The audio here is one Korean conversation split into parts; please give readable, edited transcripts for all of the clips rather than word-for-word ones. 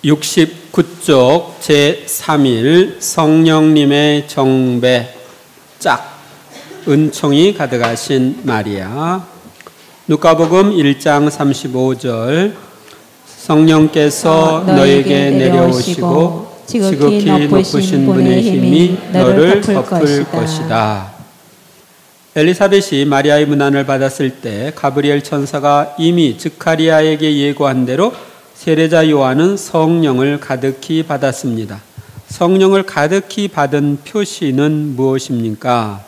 69쪽 제3일 성령님의 정배 짝 은총이 가득하신 마리아. 누가복음 1장 35절 성령께서 너에게 내려오시고 지극히 높으신 분의 힘이 너를 덮을 것이다. 엘리사벳이 마리아의 문안을 받았을 때 가브리엘 천사가 이미 스가랴에게 예고한 대로 세례자 요한은 성령을 가득히 받았습니다. 성령을 가득히 받은 표시는 무엇입니까?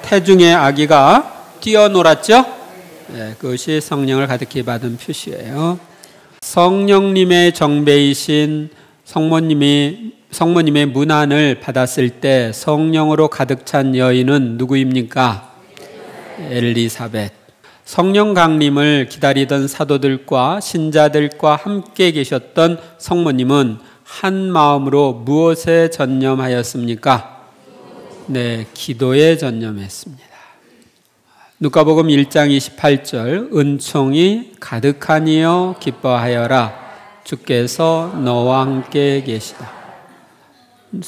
태중의 아기가 뛰어놀았죠? 네, 그것이 성령을 가득히 받은 표시예요. 성령님의 정배이신 성모님의 문안을 받았을 때 성령으로 가득 찬 여인은 누구입니까? 엘리사벳. 성령 강림을 기다리던 사도들과 신자들과 함께 계셨던 성모님은 한 마음으로 무엇에 전념하였습니까? 네, 기도에 전념했습니다. 누가복음 1장 28절 은총이 가득하니여 기뻐하여라 주께서 너와 함께 계시다.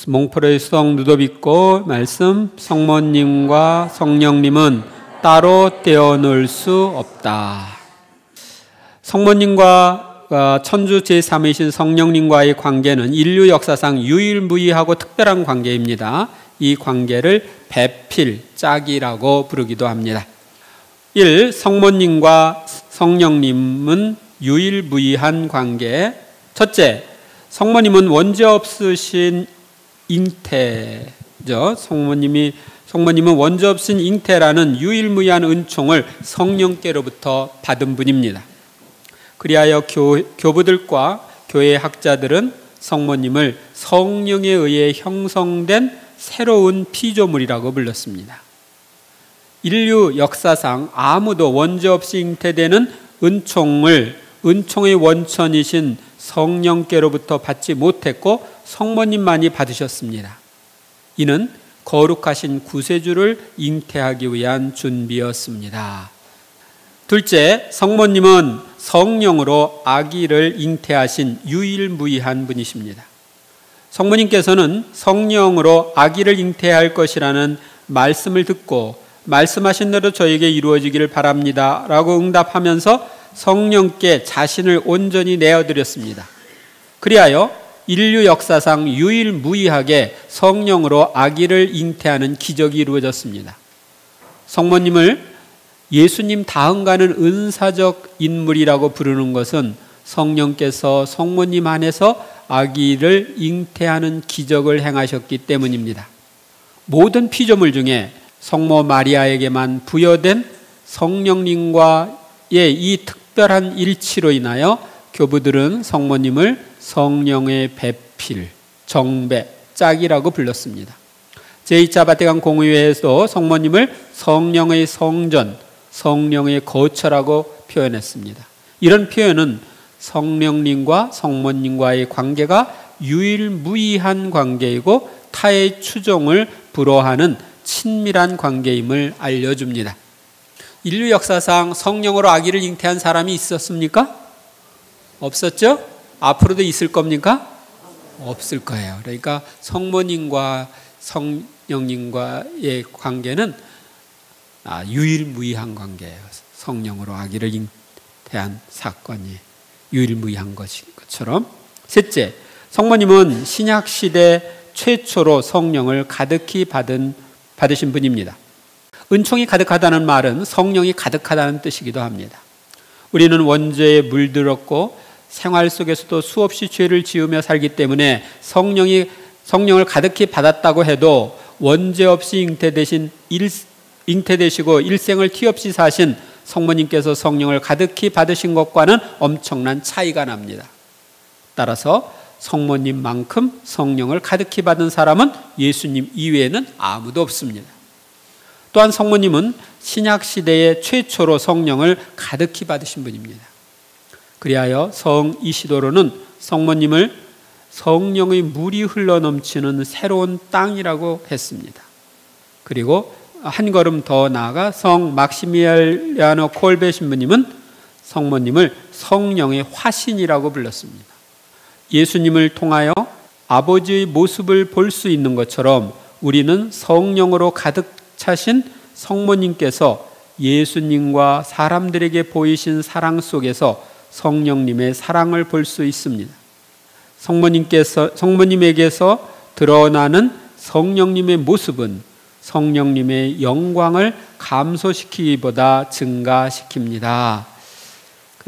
몽포르의 수성 누도빅고 말씀 성모님과 성령님은 따로 떼어놓을 수 없다. 성모님과 천주 제3위신 성령님과의 관계는 인류 역사상 유일무이하고 특별한 관계입니다. 이 관계를 배필, 짝이라고 부르기도 합니다. 1. 성모님과 성령님은 유일무이한 관계. 첫째, 성모님은 원죄 없으신 잉태죠. 성모님은 원죄 없인 잉태라는 유일무이한 은총을 성령께로부터 받은 분입니다. 그리하여 교부들과 교회 학자들은 성모님을 성령에 의해 형성된 새로운 피조물이라고 불렀습니다. 인류 역사상 아무도 원죄 없이 잉태되는 은총의 원천이신 성령께로부터 받지 못했고 성모님만이 받으셨습니다. 이는 거룩하신 구세주를 잉태하기 위한 준비였습니다. 둘째, 성모님은 성령으로 아기를 잉태하신 유일무이한 분이십니다. 성모님께서는 성령으로 아기를 잉태할 것이라는 말씀을 듣고 말씀하신 대로 저에게 이루어지기를 바랍니다 라고 응답하면서 성령께 자신을 온전히 내어드렸습니다. 그리하여 인류 역사상 유일무이하게 성령으로 아기를 잉태하는 기적이 이루어졌습니다. 성모님을 예수님 다음가는 은사적 인물이라고 부르는 것은 성령께서 성모님 안에서 아기를 잉태하는 기적을 행하셨기 때문입니다. 모든 피조물 중에 성모 마리아에게만 부여된 성령님과의 이 특별한 일치로 인하여 교부들은 성모님을 성령의 배필, 정배, 짝이라고 불렀습니다. 제2차 바티칸 공의회에서 성모님을 성령의 성전, 성령의 거처라고 표현했습니다. 이런 표현은 성령님과 성모님과의 관계가 유일무이한 관계이고 타의 추종을 불허하는 친밀한 관계임을 알려줍니다. 인류 역사상 성령으로 아기를 잉태한 사람이 있었습니까? 없었죠? 앞으로도 있을 겁니까? 없을 거예요. 그러니까 성모님과 성령님과의 관계는 유일무이한 관계예요. 성령으로 아기를 잉태한 사건이 유일무이한 것처럼. 셋째, 성모님은 신약시대 최초로 성령을 가득히 받으신 분입니다. 은총이 가득하다는 말은 성령이 가득하다는 뜻이기도 합니다. 우리는 원죄에 물들었고 생활 속에서도 수없이 죄를 지으며 살기 때문에 성령을 가득히 받았다고 해도 원죄 없이 잉태되시고 일생을 티 없이 사신 성모님께서 성령을 가득히 받으신 것과는 엄청난 차이가 납니다. 따라서 성모님만큼 성령을 가득히 받은 사람은 예수님 이외에는 아무도 없습니다. 또한 성모님은 신약시대의 최초로 성령을 가득히 받으신 분입니다. 그리하여 성 이시도로는 성모님을 성령의 물이 흘러넘치는 새로운 땅이라고 했습니다. 그리고 한 걸음 더 나아가 성 막시밀리아노 콜베 신부님은 성모님을 성령의 화신이라고 불렀습니다. 예수님을 통하여 아버지의 모습을 볼 수 있는 것처럼 우리는 성령으로 가득 차신 성모님께서 예수님과 사람들에게 보이신 사랑 속에서 성령님의 사랑을 볼 수 있습니다. 성모님에게서 드러나는 성령님의 모습은 성령님의 영광을 감소시키기보다 증가시킵니다.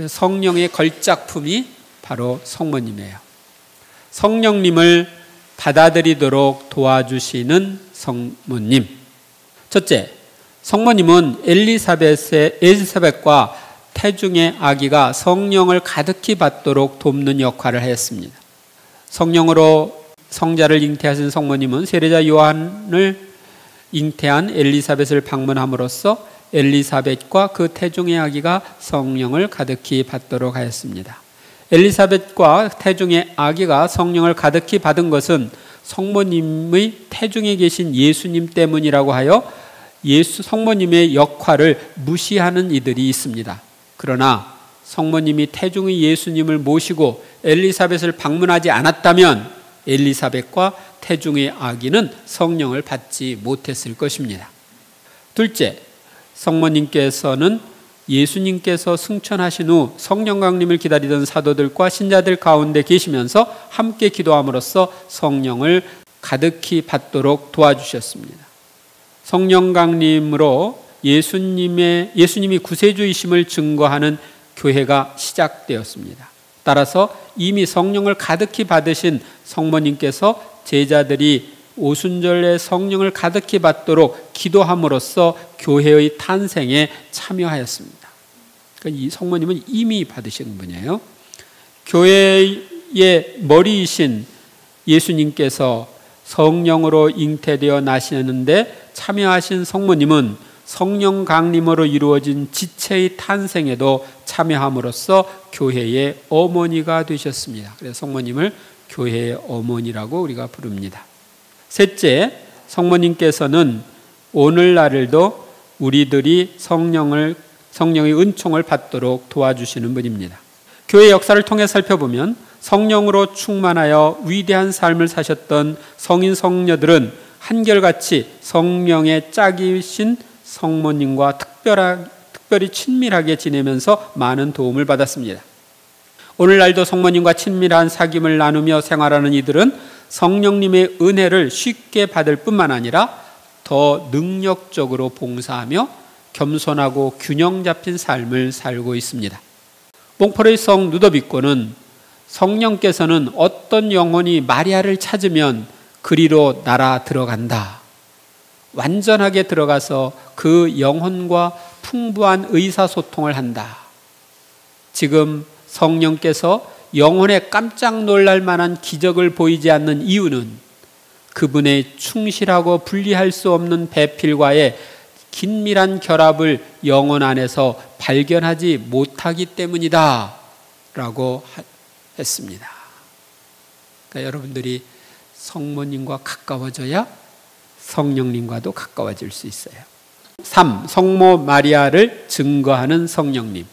성령의 걸작품이 바로 성모님이에요. 성령님을 받아들이도록 도와주시는 성모님. 첫째, 성모님은 엘리사벳과 태중의 아기가 성령을 가득히 받도록 돕는 역할을 했습니다. 성령으로 성자를 잉태하신 성모님은 세례자 요한을 잉태한 엘리사벳을 방문함으로써 엘리사벳과 그 태중의 아기가 성령을 가득히 받도록 하였습니다. 엘리사벳과 태중의 아기가 성령을 가득히 받은 것은 성모님의 태중에 계신 예수님 때문이라고 하여 성모님의 역할을 무시하는 이들이 있습니다. 그러나 성모님이 태중의 예수님을 모시고 엘리사벳을 방문하지 않았다면 엘리사벳과 태중의 아기는 성령을 받지 못했을 것입니다. 둘째, 성모님께서는 예수님께서 승천하신 후 성령 강림을 기다리던 사도들과 신자들 가운데 계시면서 함께 기도함으로써 성령을 가득히 받도록 도와주셨습니다. 성령 강림으로 예수님이 구세주이심을 증거하는 교회가 시작되었습니다. 따라서 이미 성령을 가득히 받으신 성모님께서 제자들이 오순절에 성령을 가득히 받도록 기도함으로써 교회의 탄생에 참여하였습니다. 그러니까 이 성모님은 이미 받으신 분이에요. 교회의 머리이신 예수님께서 성령으로 잉태되어 나시는데 참여하신 성모님은 성령 강림으로 이루어진 지체의 탄생에도 참여함으로써 교회의 어머니가 되셨습니다. 그래서 성모님을 교회의 어머니라고 우리가 부릅니다. 셋째, 성모님께서는 오늘날도 우리들이 성령의 은총을 받도록 도와주시는 분입니다. 교회 역사를 통해 살펴보면 성령으로 충만하여 위대한 삶을 사셨던 성인 성녀들은 한결같이 성령의 짝이신 성모님과 특별히 친밀하게 지내면서 많은 도움을 받았습니다. 오늘날도 성모님과 친밀한 사귐을 나누며 생활하는 이들은 성령님의 은혜를 쉽게 받을 뿐만 아니라 더 능력적으로 봉사하며 겸손하고 균형 잡힌 삶을 살고 있습니다. 몽포르의 성 루도비코는 성령께서는 어떤 영혼이 마리아를 찾으면 그리로 날아 들어간다. 완전하게 들어가서 그 영혼과 풍부한 의사소통을 한다. 지금 성령께서 영혼에 깜짝 놀랄 만한 기적을 보이지 않는 이유는 그분의 충실하고 분리할 수 없는 배필과의 긴밀한 결합을 영혼 안에서 발견하지 못하기 때문이다 라고 했습니다. 그러니까 여러분들이 성모님과 가까워져야 성령님과도 가까워질 수 있어요. 3. 성모 마리아를 증거하는 성령님.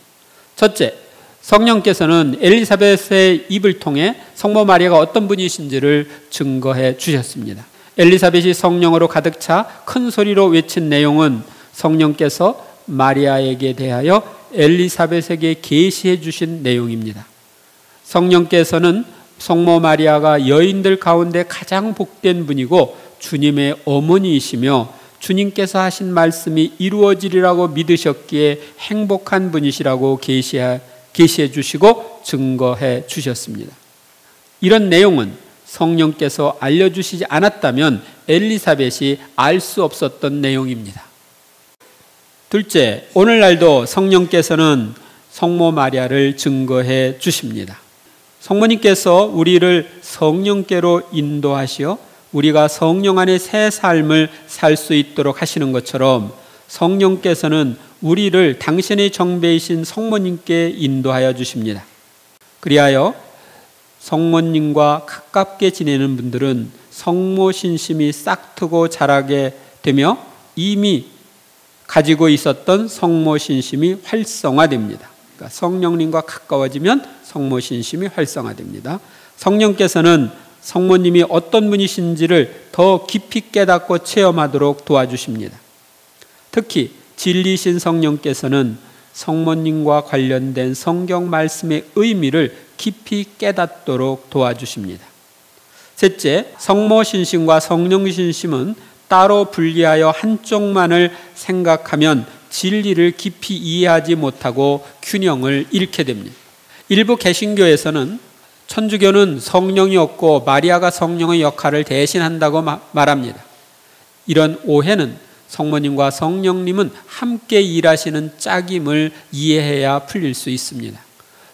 첫째, 성령께서는 엘리사벳의 입을 통해 성모 마리아가 어떤 분이신지를 증거해 주셨습니다. 엘리사벳이 성령으로 가득 차 큰 소리로 외친 내용은 성령께서 마리아에게 대하여 엘리사벳에게 계시해 주신 내용입니다. 성령께서는 성모 마리아가 여인들 가운데 가장 복된 분이고 주님의 어머니이시며 주님께서 하신 말씀이 이루어지리라고 믿으셨기에 행복한 분이시라고 계시해 주시고 증거해 주셨습니다. 이런 내용은 성령께서 알려주시지 않았다면 엘리사벳이 알 수 없었던 내용입니다. 둘째, 오늘날도 성령께서는 성모 마리아를 증거해 주십니다. 성모님께서 우리를 성령께로 인도하시어 우리가 성령 안에 새 삶을 살 수 있도록 하시는 것처럼 성령께서는 우리를 당신의 정배이신 성모님께 인도하여 주십니다. 그리하여 성모님과 가깝게 지내는 분들은 성모 신심이 싹트고 자라게 되며 이미 가지고 있었던 성모 신심이 활성화됩니다. 그러니까 성령님과 가까워지면 성모 신심이 활성화됩니다. 성령께서는 성모님이 어떤 분이신지를 더 깊이 깨닫고 체험하도록 도와주십니다. 특히 진리신 성령께서는 성모님과 관련된 성경 말씀의 의미를 깊이 깨닫도록 도와주십니다. 셋째, 성모 신심과 성령 신심은 따로 분리하여 한쪽만을 생각하면 진리를 깊이 이해하지 못하고 균형을 잃게 됩니다. 일부 개신교에서는 천주교는 성령이 없고 마리아가 성령의 역할을 대신한다고 말합니다. 이런 오해는 성모님과 성령님은 함께 일하시는 짝임을 이해해야 풀릴 수 있습니다.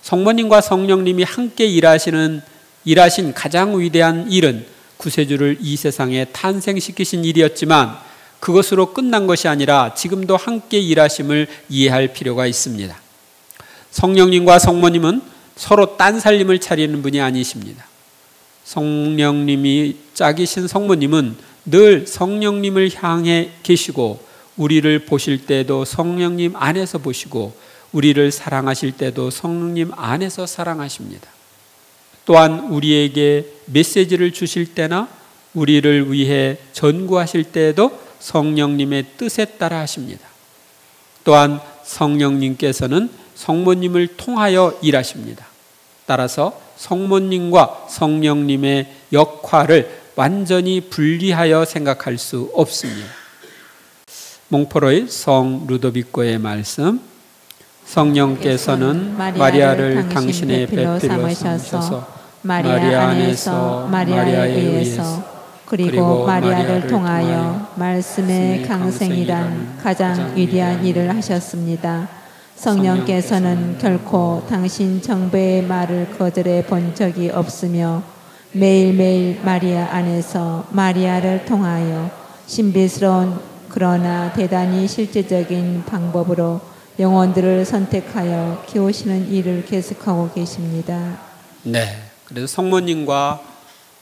성모님과 성령님이 함께 일하신 가장 위대한 일은 구세주를 이 세상에 탄생시키신 일이었지만 그것으로 끝난 것이 아니라 지금도 함께 일하심을 이해할 필요가 있습니다. 성령님과 성모님은 서로 딴 살림을 차리는 분이 아니십니다. 성령님이 짝이신 성모님은 늘 성령님을 향해 계시고 우리를 보실 때도 성령님 안에서 보시고 우리를 사랑하실 때도 성령님 안에서 사랑하십니다. 또한 우리에게 메시지를 주실 때나 우리를 위해 전구하실 때에도 성령님의 뜻에 따라 하십니다. 또한 성령님께서는 성모님을 통하여 일하십니다. 따라서 성모님과 성령님의 역할을 완전히 분리하여 생각할 수 없습니다. 몽포로의 성 루도비코의 말씀, 성령께서는 마리아를 당신의 배필로 삼으셔서 마리아 안에서 마리아에 의해서 그리고 마리아를 통하여 말씀의 강생이란 가장 위대한 일을 하셨습니다. 성령께서는 결코 당신 정배의 말을 거절해 본 적이 없으며 매일매일 마리아 안에서 마리아를 통하여 신비스러운 그러나 대단히 실제적인 방법으로 영혼들을 선택하여 키우시는 일을 계속하고 계십니다. 네, 그래서 성모님과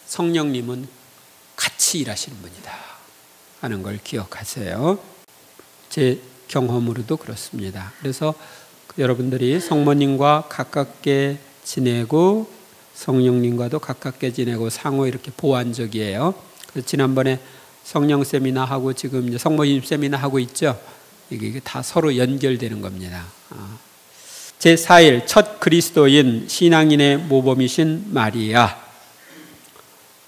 성령님은 같이 일하시는 분이다 하는 걸 기억하세요. 제 경험으로도 그렇습니다. 그래서 여러분들이 성모님과 가깝게 지내고 성령님과도 가깝게 지내고 상호 이렇게 보완적이에요. 그래서 지난번에 성령 세미나 하고 지금 이제 성모님 세미나 하고 있죠. 이게 다 서로 연결되는 겁니다. 제4일 첫 그리스도인 신앙인의 모범이신 마리아.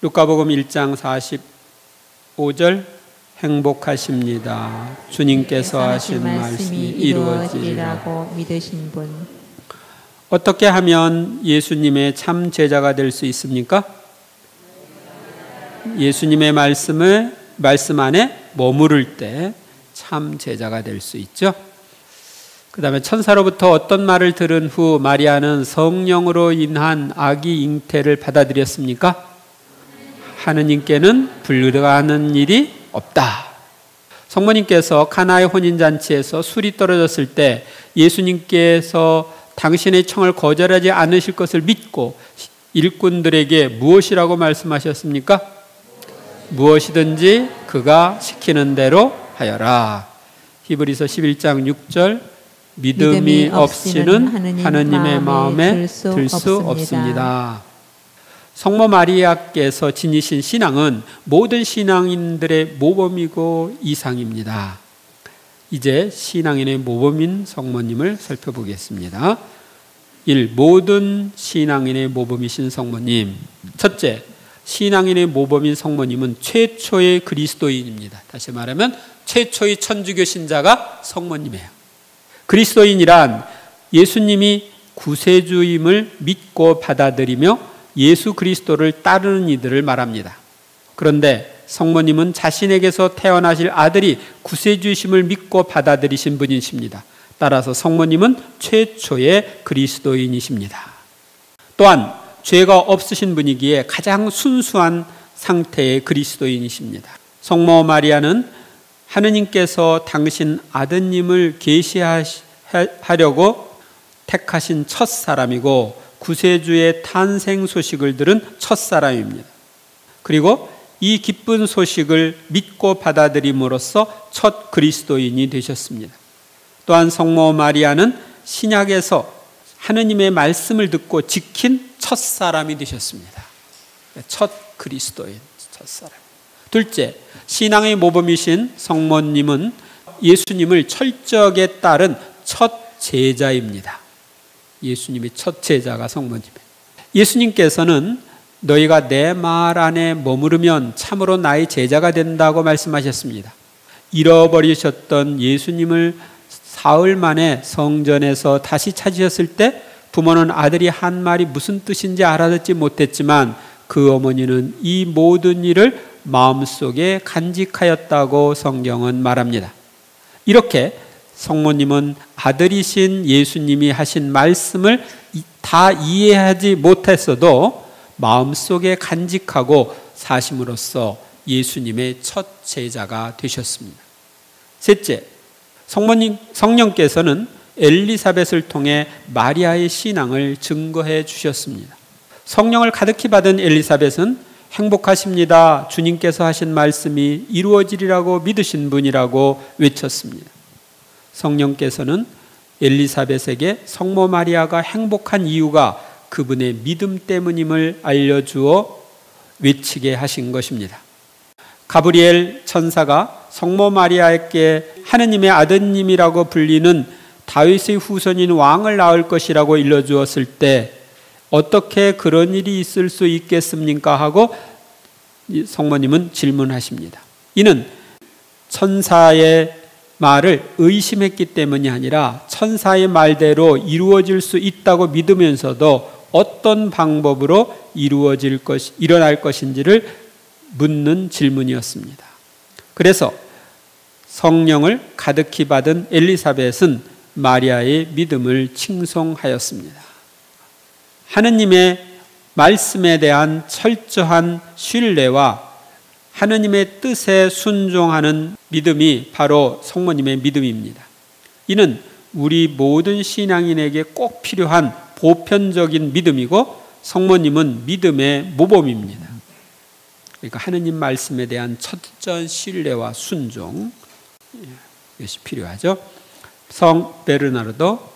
루카복음 1장 45절 행복하십니다. 주님께서 하신 말씀이 이루어지리라고 믿으신 분. 어떻게 하면 예수님의 참 제자가 될 수 있습니까? 예수님의 말씀 안에 머무를 때 참 제자가 될 수 있죠. 그 다음에 천사로부터 어떤 말을 들은 후 마리아는 성령으로 인한 아기 잉태를 받아들였습니까? 하느님께는 불가능한 일이 없다. 성모님께서 카나의 혼인잔치에서 술이 떨어졌을 때 예수님께서 당신의 청을 거절하지 않으실 것을 믿고 일꾼들에게 무엇이라고 말씀하셨습니까? 무엇이든지 그가 시키는 대로 하여라. 히브리서 11장 6절 믿음이 없이는 하느님의 마음에 들 수 없습니다. 성모 마리아께서 지니신 신앙은 모든 신앙인들의 모범이고 이상입니다. 이제 신앙인의 모범인 성모님을 살펴보겠습니다. 1. 모든 신앙인의 모범이신 성모님. 첫째, 신앙인의 모범인 성모님은 최초의 그리스도인입니다. 다시 말하면 최초의 천주교 신자가 성모님이에요. 그리스도인이란 예수님이 구세주임을 믿고 받아들이며 예수 그리스도를 따르는 이들을 말합니다. 그런데 성모님은 자신에게서 태어나실 아들이 구세주이심을 믿고 받아들이신 분이십니다. 따라서 성모님은 최초의 그리스도인이십니다. 또한 죄가 없으신 분이기에 가장 순수한 상태의 그리스도인이십니다. 성모 마리아는 하느님께서 당신 아드님을 계시하려고 택하신 첫 사람이고 구세주의 탄생 소식을 들은 첫 사람입니다. 그리고 이 기쁜 소식을 믿고 받아들임으로써 첫 그리스도인이 되셨습니다. 또한 성모 마리아는 신약에서 하느님의 말씀을 듣고 지킨 첫 사람이 되셨습니다. 첫 그리스도인, 첫사람. 둘째, 신앙의 모범이신 성모님은 예수님을 철저하게 따른 첫 제자입니다. 예수님의 첫 제자가 성모님이에요. 예수님께서는 너희가 내 말 안에 머무르면 참으로 나의 제자가 된다고 말씀하셨습니다. 잃어버리셨던 예수님을 사흘 만에 성전에서 다시 찾으셨을 때 부모는 아들이 한 말이 무슨 뜻인지 알아듣지 못했지만 그 어머니는 이 모든 일을 마음속에 간직하였다고 성경은 말합니다. 이렇게 성모님은 아들이신 예수님이 하신 말씀을 다 이해하지 못했어도 마음속에 간직하고 사심으로써 예수님의 첫 제자가 되셨습니다. 셋째, 성령께서는 엘리사벳을 통해 마리아의 신앙을 증거해 주셨습니다. 성령을 가득히 받은 엘리사벳은 행복하십니다. 주님께서 하신 말씀이 이루어지리라고 믿으신 분이라고 외쳤습니다. 성령께서는 엘리사벳에게 성모 마리아가 행복한 이유가 그분의 믿음 때문임을 알려주어 외치게 하신 것입니다. 가브리엘 천사가 성모 마리아에게 하느님의 아드님이라고 불리는 다윗의 후손인 왕을 낳을 것이라고 일러주었을 때 어떻게 그런 일이 있을 수 있겠습니까? 하고 성모님은 질문하십니다. 이는 천사의 말을 의심했기 때문이 아니라 천사의 말대로 이루어질 수 있다고 믿으면서도 어떤 방법으로 일어날 것인지를 묻는 질문이었습니다. 그래서 성령을 가득히 받은 엘리사벳은 마리아의 믿음을 칭송하였습니다. 하느님의 말씀에 대한 철저한 신뢰와 하느님의 뜻에 순종하는 믿음이 바로 성모님의 믿음입니다. 이는 우리 모든 신앙인에게 꼭 필요한 보편적인 믿음이고 성모님은 믿음의 모범입니다. 그러니까 하느님 말씀에 대한 철저한 신뢰와 순종, 이것이 필요하죠. 성 베르나르도,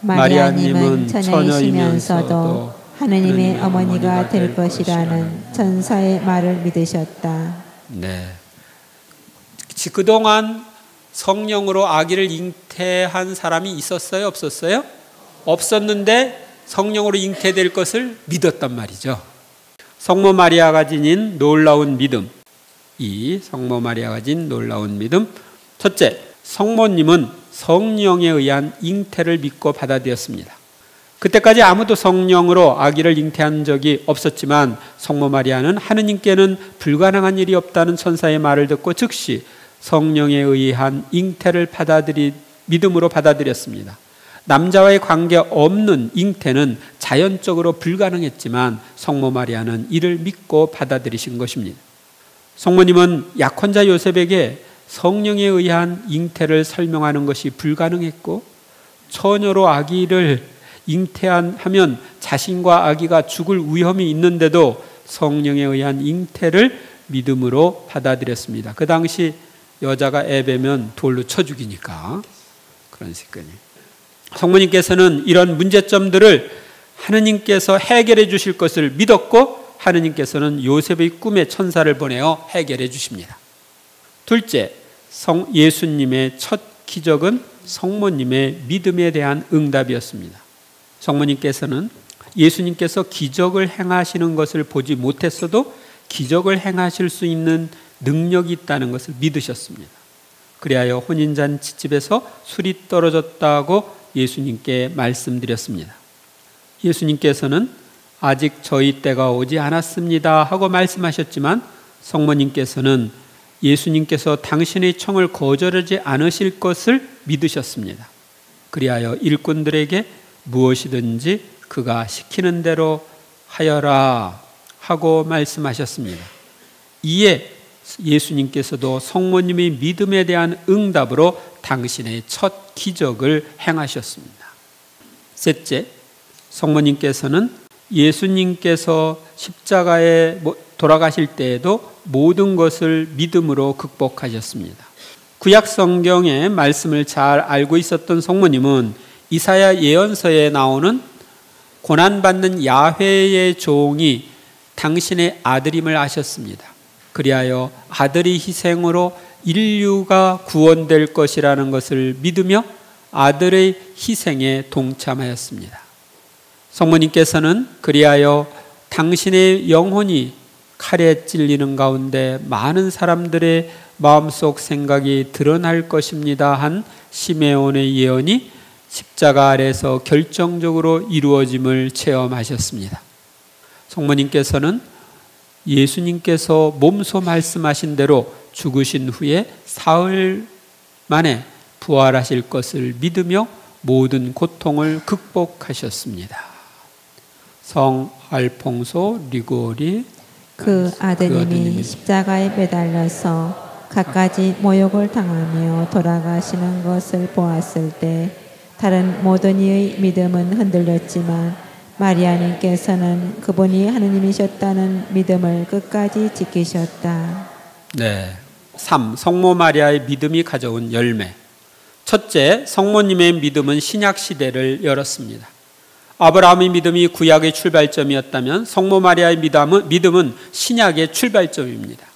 마리아님은 처녀이면서도 하느님의 어머니가 될 것이라는 천사의 말을 믿으셨다. 네. 그동안 성령으로 아기를 잉태한 사람이 있었어요? 없었어요? 없었는데 성령으로 잉태될 것을 믿었단 말이죠. 성모 마리아가 지닌 놀라운 믿음. 이 성모 마리아가 진 놀라운 믿음. 첫째, 성모님은 성령에 의한 잉태를 믿고 받아들였습니다. 그때까지 아무도 성령으로 아기를 잉태한 적이 없었지만 성모 마리아는 하느님께는 불가능한 일이 없다는 천사의 말을 듣고 즉시 성령에 의한 잉태를 믿음으로 받아들였습니다. 남자와의 관계 없는 잉태는 자연적으로 불가능했지만 성모 마리아는 이를 믿고 받아들이신 것입니다. 성모님은 약혼자 요셉에게 성령에 의한 잉태를 설명하는 것이 불가능했고 처녀로 아기를 잉태하면 자신과 아기가 죽을 위험이 있는데도 성령에 의한 잉태를 믿음으로 받아들였습니다. 그 당시 여자가 애배면 돌로 쳐 죽이니까 그런 식이에요. 성모님께서는 이런 문제점들을 하느님께서 해결해 주실 것을 믿었고 하느님께서는 요셉의 꿈에 천사를 보내어 해결해 주십니다. 둘째, 예수님의 첫 기적은 성모님의 믿음에 대한 응답이었습니다. 성모님께서는 예수님께서 기적을 행하시는 것을 보지 못했어도 기적을 행하실 수 있는 능력이 있다는 것을 믿으셨습니다. 그리하여 혼인잔치집에서 술이 떨어졌다고 예수님께 말씀드렸습니다. 예수님께서는 아직 저희 때가 오지 않았습니다 하고 말씀하셨지만 성모님께서는 예수님께서 당신의 청을 거절하지 않으실 것을 믿으셨습니다. 그리하여 일꾼들에게 무엇이든지 그가 시키는 대로 하여라 하고 말씀하셨습니다. 이에 예수님께서도 성모님의 믿음에 대한 응답으로 당신의 첫 기적을 행하셨습니다. 셋째, 성모님께서는 예수님께서 십자가에 돌아가실 때에도 모든 것을 믿음으로 극복하셨습니다. 구약 성경의 말씀을 잘 알고 있었던 성모님은 이사야 예언서에 나오는 고난받는 야훼의 종이 당신의 아들임을 아셨습니다. 그리하여 아들의 희생으로 인류가 구원될 것이라는 것을 믿으며 아들의 희생에 동참하였습니다. 성모님께서는 그리하여 당신의 영혼이 칼에 찔리는 가운데 많은 사람들의 마음속 생각이 드러날 것입니다 한 시메온의 예언이 십자가 아래서 결정적으로 이루어짐을 체험하셨습니다. 성모님께서는 예수님께서 몸소 말씀하신 대로 죽으신 후에 사흘 만에 부활하실 것을 믿으며 모든 고통을 극복하셨습니다. 성 알퐁소 리고리 그 아드님이 십자가에 매달려서 갖가지 모욕을 당하며 돌아가시는 것을 보았을 때 다른 모든 이의 믿음은 흔들렸지만 마리아님께서는 그분이 하느님이셨다는 믿음을 끝까지 지키셨다. 네. 3. 성모 마리아의 믿음이 가져온 열매. 첫째, 성모님의 믿음은 신약 시대를 열었습니다. 아브라함의 믿음이 구약의 출발점이었다면 성모 마리아의 믿음은 신약의 출발점입니다.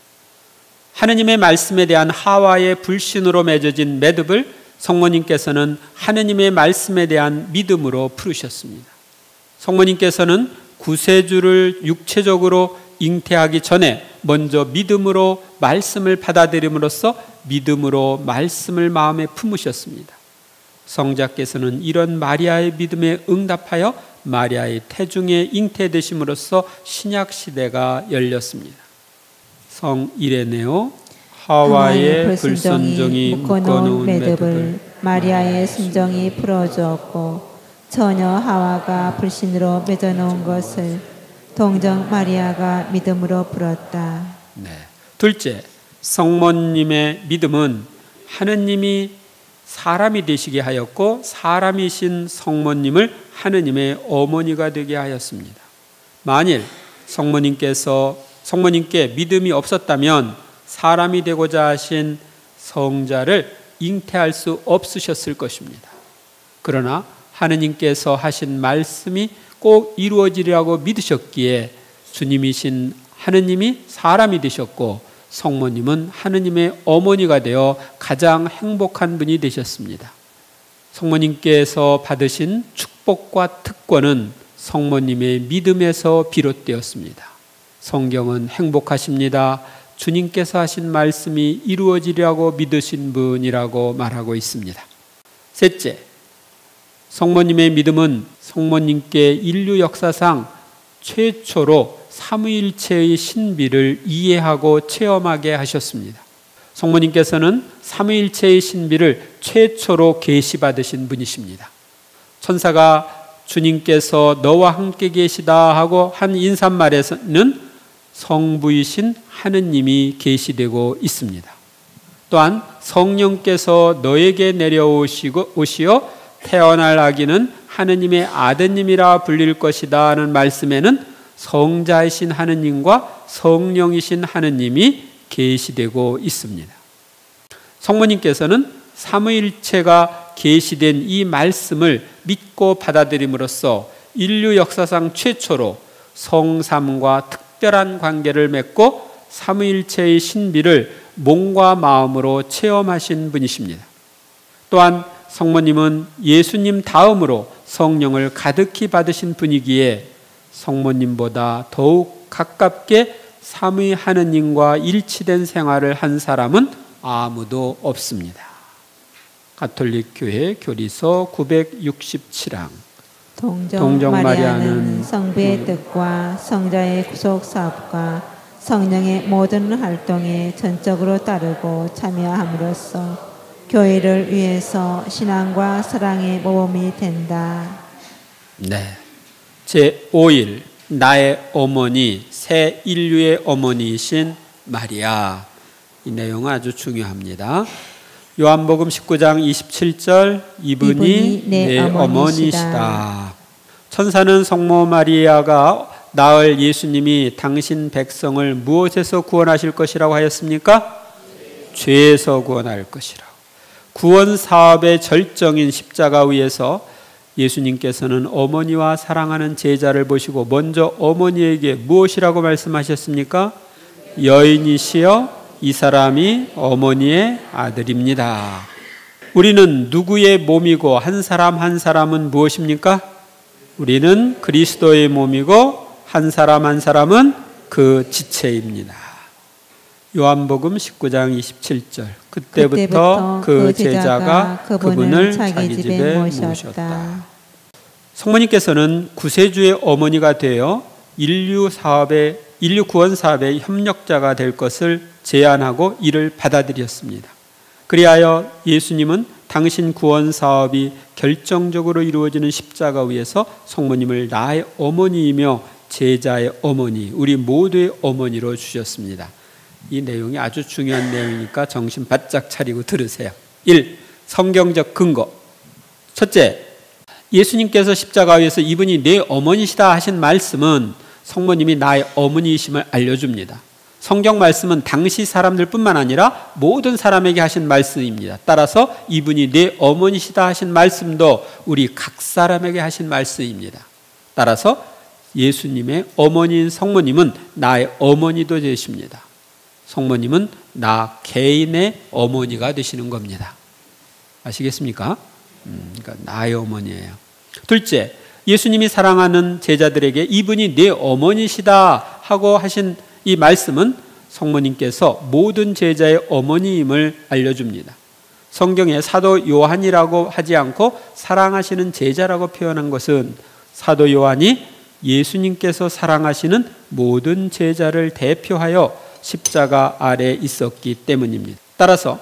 하느님의 말씀에 대한 하와의 불신으로 맺어진 매듭을 성모님께서는 하느님의 말씀에 대한 믿음으로 풀으셨습니다. 성모님께서는 구세주를 육체적으로 잉태하기 전에 먼저 믿음으로 말씀을 받아들임으로써 믿음으로 말씀을 마음에 품으셨습니다. 성자께서는 이런 마리아의 믿음에 응답하여 마리아의 태중에 잉태되심으로써 신약 시대가 열렸습니다. 성 이레네오 하와의 불순종이 묶어놓은 매듭을 마리아의 순종이 풀어주었고 처녀 하와가 불신으로 맺어놓은 것을 동정 마리아가 믿음으로 풀었다. 네. 둘째, 성모님의 믿음은 하느님이 사람이 되시게 하였고 사람이신 성모님을 하느님의 어머니가 되게 하였습니다. 만일 성모님께 믿음이 없었다면 사람이 되고자 하신 성자를 잉태할 수 없으셨을 것입니다. 그러나 하느님께서 하신 말씀이 꼭 이루어지리라고 믿으셨기에 주님이신 하느님이 사람이 되셨고 성모님은 하느님의 어머니가 되어 가장 행복한 분이 되셨습니다. 성모님께서 받으신 축복과 특권은 성모님의 믿음에서 비롯되었습니다. 성경은 행복하십니다. 주님께서 하신 말씀이 이루어지리라고 믿으신 분이라고 말하고 있습니다. 셋째, 성모님의 믿음은 성모님께 인류 역사상 최초로 삼위일체의 신비를 이해하고 체험하게 하셨습니다. 성모님께서는 삼위일체의 신비를 최초로 계시받으신 분이십니다. 천사가 주님께서 너와 함께 계시다 하고 한 인사말에서는 성부이신 하느님이 계시되고 있습니다. 또한 성령께서 너에게 내려오시어 태어날 아기는 하느님의 아드님이라 불릴 것이다 하는 말씀에는 성자이신 하느님과 성령이신 하느님이 계시되고 있습니다. 성모님께서는 삼위일체가 계시된 이 말씀을 믿고 받아들임으로써 인류 역사상 최초로 성삼과 특별한 관계를 맺고 삼위일체의 신비를 몸과 마음으로 체험하신 분이십니다. 또한 성모님은 예수님 다음으로 성령을 가득히 받으신 분이기에 성모님보다 더욱 가깝게 삼위 하느님과 일치된 생활을 한 사람은 아무도 없습니다. 가톨릭 교회 교리서 967항. 동정 마리아는 성부의 뜻과 성자의 구속 사업과 성령의 모든 활동에 전적으로 따르고 참여함으로써 교회를 위해서 신앙과 사랑의 모범이 된다. 네. 제5일 나의 어머니, 새 인류의 어머니이신 마리아. 이 내용은 아주 중요합니다. 요한복음 19장 27절 이분이 내 어머니시다. 천사는 성모 마리아가 낳을 예수님이 당신 백성을 무엇에서 구원하실 것이라고 하였습니까? 죄에서 구원할 것이라고. 구원 사업의 절정인 십자가 위에서 예수님께서는 어머니와 사랑하는 제자를 보시고 먼저 어머니에게 무엇이라고 말씀하셨습니까? 여인이시여 이 사람이 어머니의 아들입니다. 우리는 누구의 몸이고 한 사람 한 사람은 무엇입니까? 우리는 그리스도의 몸이고 한 사람 한 사람은 그 지체입니다. 요한복음 19장 27절. 그때부터 그 제자가 그분을 자기 집에 모셨다. 성모님께서는 구세주의 어머니가 되어 인류 구원 사업의 협력자가 될 것을 제안하고 이를 받아들였습니다. 그리하여 예수님은 당신 구원 사업이 결정적으로 이루어지는 십자가 위에서 성모님을 나의 어머니이며 제자의 어머니, 우리 모두의 어머니로 주셨습니다. 이 내용이 아주 중요한 내용이니까 정신 바짝 차리고 들으세요. 1. 성경적 근거. 첫째, 예수님께서 십자가 위에서 이분이 내 어머니시다 하신 말씀은 성모님이 나의 어머니이심을 알려줍니다. 성경 말씀은 당시 사람들뿐만 아니라 모든 사람에게 하신 말씀입니다. 따라서 이분이 내 어머니시다 하신 말씀도 우리 각 사람에게 하신 말씀입니다. 따라서 예수님의 어머니인 성모님은 나의 어머니도 되십니다. 성모님은 나 개인의 어머니가 되시는 겁니다. 아시겠습니까? 그러니까 나의 어머니예요. 둘째, 예수님이 사랑하는 제자들에게 이분이 내 어머니시다 하고 하신 이 말씀은 성모님께서 모든 제자의 어머니임을 알려줍니다. 성경에 사도 요한이라고 하지 않고 사랑하시는 제자라고 표현한 것은 사도 요한이 예수님께서 사랑하시는 모든 제자를 대표하여 십자가 아래 있었기 때문입니다. 따라서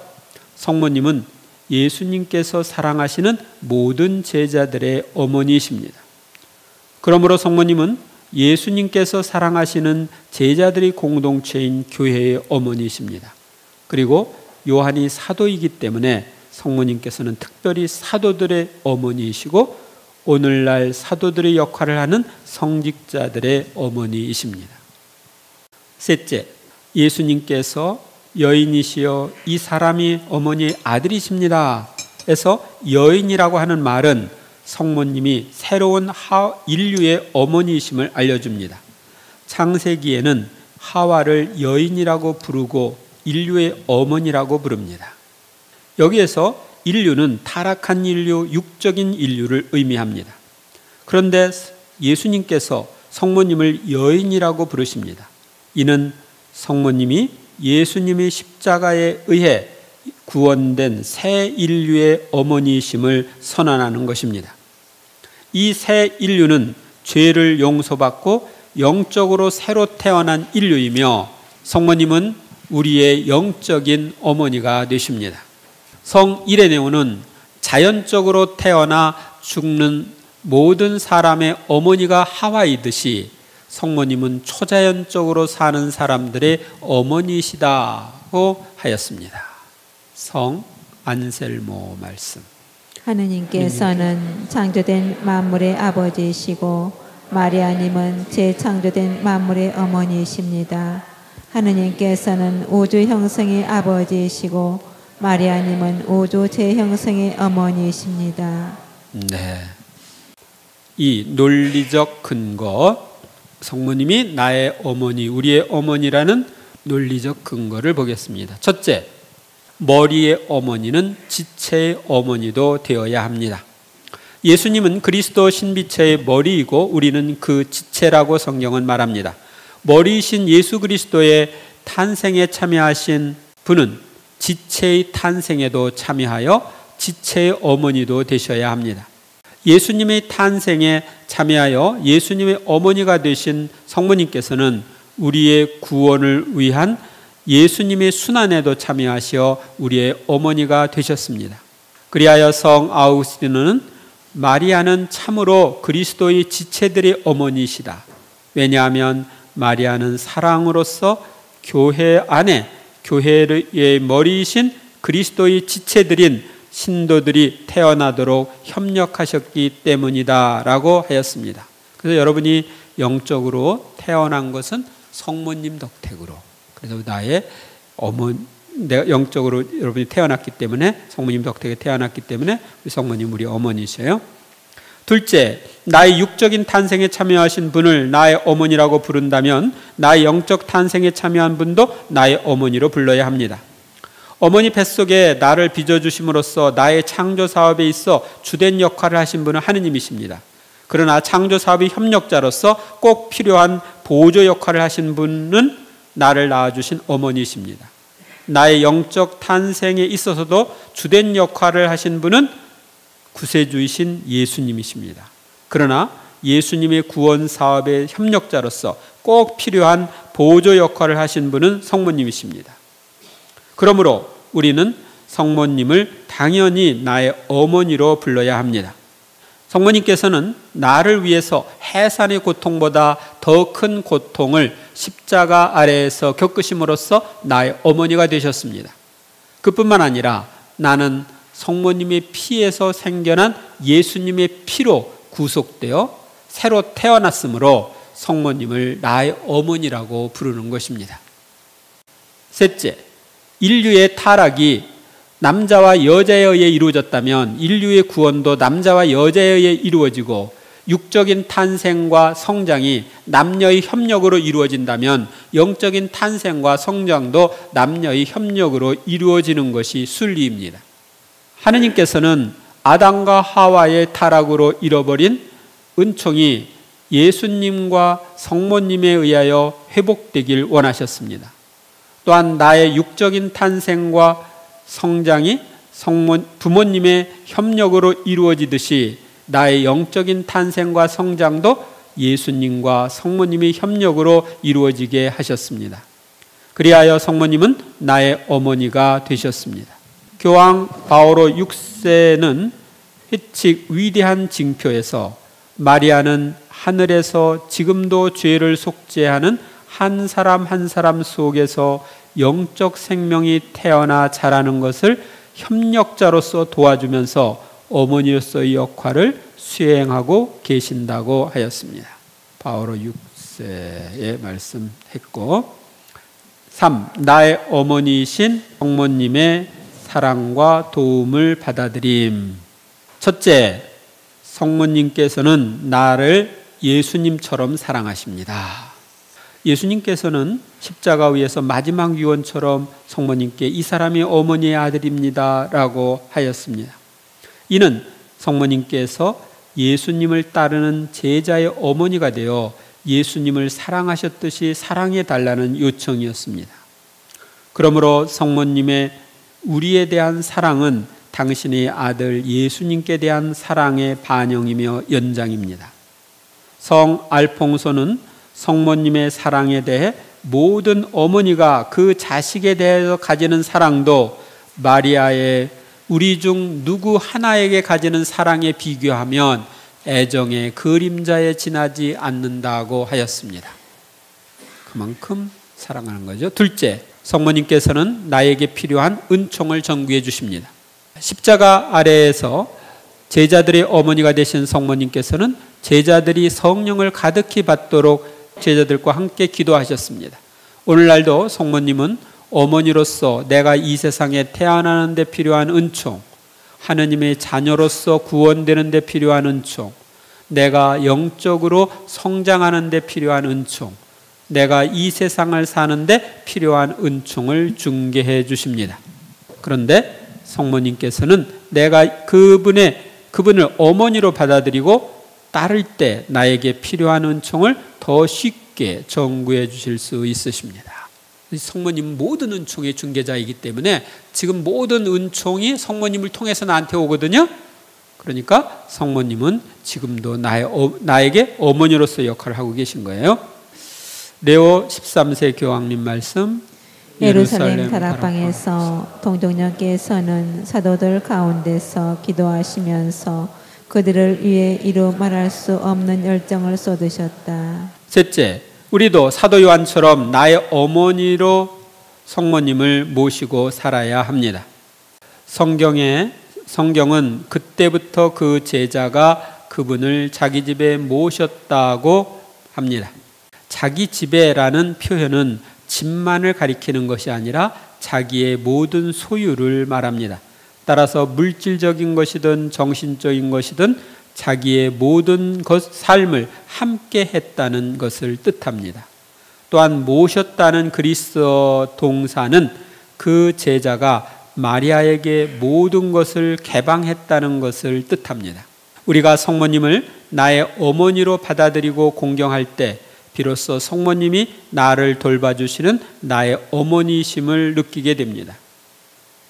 성모님은 예수님께서 사랑하시는 모든 제자들의 어머니이십니다. 그러므로 성모님은 예수님께서 사랑하시는 제자들의 공동체인 교회의 어머니이십니다. 그리고 요한이 사도이기 때문에 성모님께서는 특별히 사도들의 어머니이시고 오늘날 사도들의 역할을 하는 성직자들의 어머니이십니다. 셋째, 예수님께서 여인이시여 이 사람이 어머니의 아들이십니다 해서 여인이라고 하는 말은 성모님이 새로운 인류의 어머니이심을 알려줍니다. 창세기에는 하와를 여인이라고 부르고 인류의 어머니라고 부릅니다. 여기에서 인류는 타락한 인류, 육적인 인류를 의미합니다. 그런데 예수님께서 성모님을 여인이라고 부르십니다. 이는 성모님이 예수님의 십자가에 의해 구원된 새 인류의 어머니이심을 선언하는 것입니다. 이 새 인류는 죄를 용서받고 영적으로 새로 태어난 인류이며 성모님은 우리의 영적인 어머니가 되십니다. 성 이레네오는 자연적으로 태어나 죽는 모든 사람의 어머니가 하와이듯이 성모님은 초자연적으로 사는 사람들의 어머니시다고 하였습니다. 성 안셀모 말씀. 하느님께서는 창조된 만물의 아버지이시고 마리아님은 재창조된 만물의 어머니이십니다. 하느님께서는 우주 형성의 아버지이시고 마리아님은 우주 재형성의 어머니이십니다. 네. 이 논리적 근거, 성모님이 나의 어머니, 우리의 어머니라는 논리적 근거를 보겠습니다. 첫째, 머리의 어머니는 지체의 어머니도 되어야 합니다. 예수님은 그리스도 신비체의 머리이고 우리는 그 지체라고 성경은 말합니다. 머리이신 예수 그리스도의 탄생에 참여하신 분은 지체의 탄생에도 참여하여 지체의 어머니도 되셔야 합니다. 예수님의 탄생에 참여하여 예수님의 어머니가 되신 성모님께서는 우리의 구원을 위한 예수님의 순환에도 참여하시어 우리의 어머니가 되셨습니다. 그리하여 성 아우구스티노는 마리아는 참으로 그리스도의 지체들의 어머니이시다. 왜냐하면 마리아는 사랑으로서 교회 안에 교회의 머리이신 그리스도의 지체들인 신도들이 태어나도록 협력하셨기 때문이다 라고 하였습니다. 그래서 여러분이 영적으로 태어난 것은 성모님 덕택으로, 그래서 나의 내가 영적으로 여러분이 태어났기 때문에 성모님 덕택에 태어났기 때문에 우리 성모님 우리 어머니셔요. 둘째, 나의 육적인 탄생에 참여하신 분을 나의 어머니라고 부른다면 나의 영적 탄생에 참여한 분도 나의 어머니로 불러야 합니다. 어머니 뱃속에 나를 빚어주심으로써 나의 창조 사업에 있어 주된 역할을 하신 분은 하느님이십니다. 그러나 창조 사업의 협력자로서 꼭 필요한 보조 역할을 하신 분은 나를 낳아주신 어머니이십니다. 나의 영적 탄생에 있어서도 주된 역할을 하신 분은 구세주이신 예수님이십니다. 그러나 예수님의 구원 사업의 협력자로서 꼭 필요한 보조 역할을 하신 분은 성모님이십니다. 그러므로 우리는 성모님을 당연히 나의 어머니로 불러야 합니다. 성모님께서는 나를 위해서 해산의 고통보다 더 큰 고통을 십자가 아래에서 겪으심으로써 나의 어머니가 되셨습니다. 그뿐만 아니라 나는 성모님의 피에서 생겨난 예수님의 피로 구속되어 새로 태어났으므로 성모님을 나의 어머니라고 부르는 것입니다. 셋째, 인류의 타락이 남자와 여자에 의해 이루어졌다면 인류의 구원도 남자와 여자에 의해 이루어지고 육적인 탄생과 성장이 남녀의 협력으로 이루어진다면 영적인 탄생과 성장도 남녀의 협력으로 이루어지는 것이 순리입니다. 하느님께서는 아담과 하와의 타락으로 잃어버린 은총이 예수님과 성모님에 의하여 회복되길 원하셨습니다. 또한 나의 육적인 탄생과 성장이 부모님의 협력으로 이루어지듯이 나의 영적인 탄생과 성장도 예수님과 성모님의 협력으로 이루어지게 하셨습니다. 그리하여 성모님은 나의 어머니가 되셨습니다. 교황 바오로 6세는 회칙 위대한 징표에서 마리아는 하늘에서 지금도 죄를 속죄하는 한 사람 한 사람 속에서 영적 생명이 태어나 자라는 것을 협력자로서 도와주면서 어머니로서의 역할을 수행하고 계신다고 하였습니다. 바오로 6세에 말씀했고, 3. 나의 어머니이신 성모님의 사랑과 도움을 받아들임. 첫째, 성모님께서는 나를 예수님처럼 사랑하십니다. 예수님께서는 십자가 위에서 마지막 유언처럼 성모님께 이 사람이 어머니의 아들입니다 라고 하였습니다. 이는 성모님께서 예수님을 따르는 제자의 어머니가 되어 예수님을 사랑하셨듯이 사랑해 달라는 요청이었습니다. 그러므로 성모님의 우리에 대한 사랑은 당신의 아들 예수님께 대한 사랑의 반영이며 연장입니다. 성 알퐁소는 성모님의 사랑에 대해 모든 어머니가 그 자식에 대해서 가지는 사랑도 마리아의 우리 중 누구 하나에게 가지는 사랑에 비교하면 애정의 그림자에 지나지 않는다고 하였습니다. 그만큼 사랑하는 거죠. 둘째, 성모님께서는 나에게 필요한 은총을 전구해 주십니다. 십자가 아래에서 제자들의 어머니가 되신 성모님께서는 제자들이 성령을 가득히 받도록 제자들과 함께 기도하셨습니다. 오늘날도 성모님은 어머니로서 내가 이 세상에 태어나는 데 필요한 은총, 하느님의 자녀로서 구원되는 데 필요한 은총, 내가 영적으로 성장하는 데 필요한 은총, 내가 이 세상을 사는 데 필요한 은총을 중개해 주십니다. 그런데 성모님께서는 내가 그분을 어머니로 받아들이고 따를 때 나에게 필요한 은총을 더 쉽게 전구해 주실 수 있으십니다. 성모님은 모든 은총의 중개자이기 때문에 지금 모든 은총이 성모님을 통해서 나한테 오거든요. 그러니까 성모님은 지금도 나에게 어머니로서 역할을 하고 계신 거예요. 레오 13세 교황님 말씀. 예루살렘 다락방에서 동정녀께서는 사도들 가운데서 기도하시면서 그들을 위해 이루 말할 수 없는 열정을 쏟으셨다. 셋째, 우리도 사도 요한처럼 나의 어머니로 성모님을 모시고 살아야 합니다. 성경은 그때부터 그 제자가 그분을 자기 집에 모셨다고 합니다. 자기 집에라는 표현은 집만을 가리키는 것이 아니라 자기의 모든 소유를 말합니다. 따라서 물질적인 것이든 정신적인 것이든 자기의 모든 삶을 함께 했다는 것을 뜻합니다. 또한 모셨다는 그리스어 동사는 그 제자가 마리아에게 모든 것을 개방했다는 것을 뜻합니다. 우리가 성모님을 나의 어머니로 받아들이고 공경할 때 비로소 성모님이 나를 돌봐주시는 나의 어머니심을 느끼게 됩니다.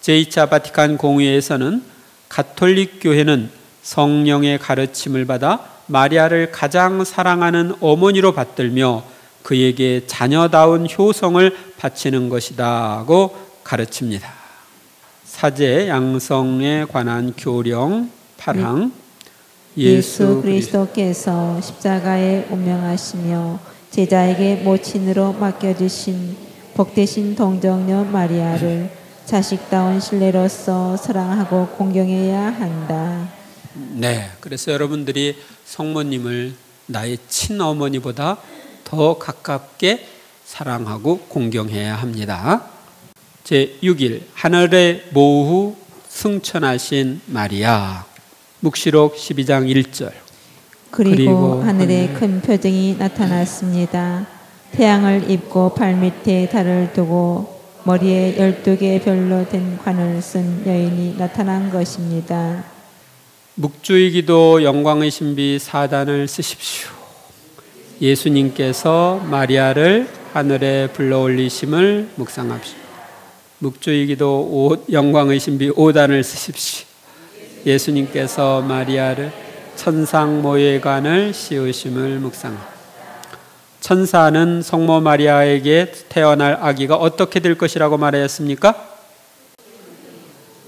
제2차 바티칸 공의회에서는 가톨릭 교회는 성령의 가르침을 받아 마리아를 가장 사랑하는 어머니로 받들며 그에게 자녀다운 효성을 바치는 것이다고 가르칩니다. 사제 양성에 관한 교령 8항 예수 그리스도께서 십자가에 운명하시며 제자에게 모친으로 맡겨주신 복되신 동정녀 마리아를 자식다운 신뢰로서 사랑하고 공경해야 한다. 네, 그래서 여러분들이 성모님을 나의 친어머니보다 더 가깝게 사랑하고 공경해야 합니다. 제6일 하늘의 모후 승천하신 마리아. 묵시록 12장 1절. 그리고 하늘에 큰 표징이 나타났습니다. 태양을 입고 발밑에 달을 두고 머리에 12개의 별로 된 관을 쓴 여인이 나타난 것입니다. 묵주의 기도 영광의 신비 4단을 쓰십시오. 예수님께서 마리아를 하늘에 불러올리심을 묵상합시오. 묵주의 기도 영광의 신비 5단을 쓰십시오. 예수님께서 마리아를 천상모의 관을 씌우심을 묵상합시오. 천사는 성모 마리아에게 태어날 아기가 어떻게 될 것이라고 말하였습니까?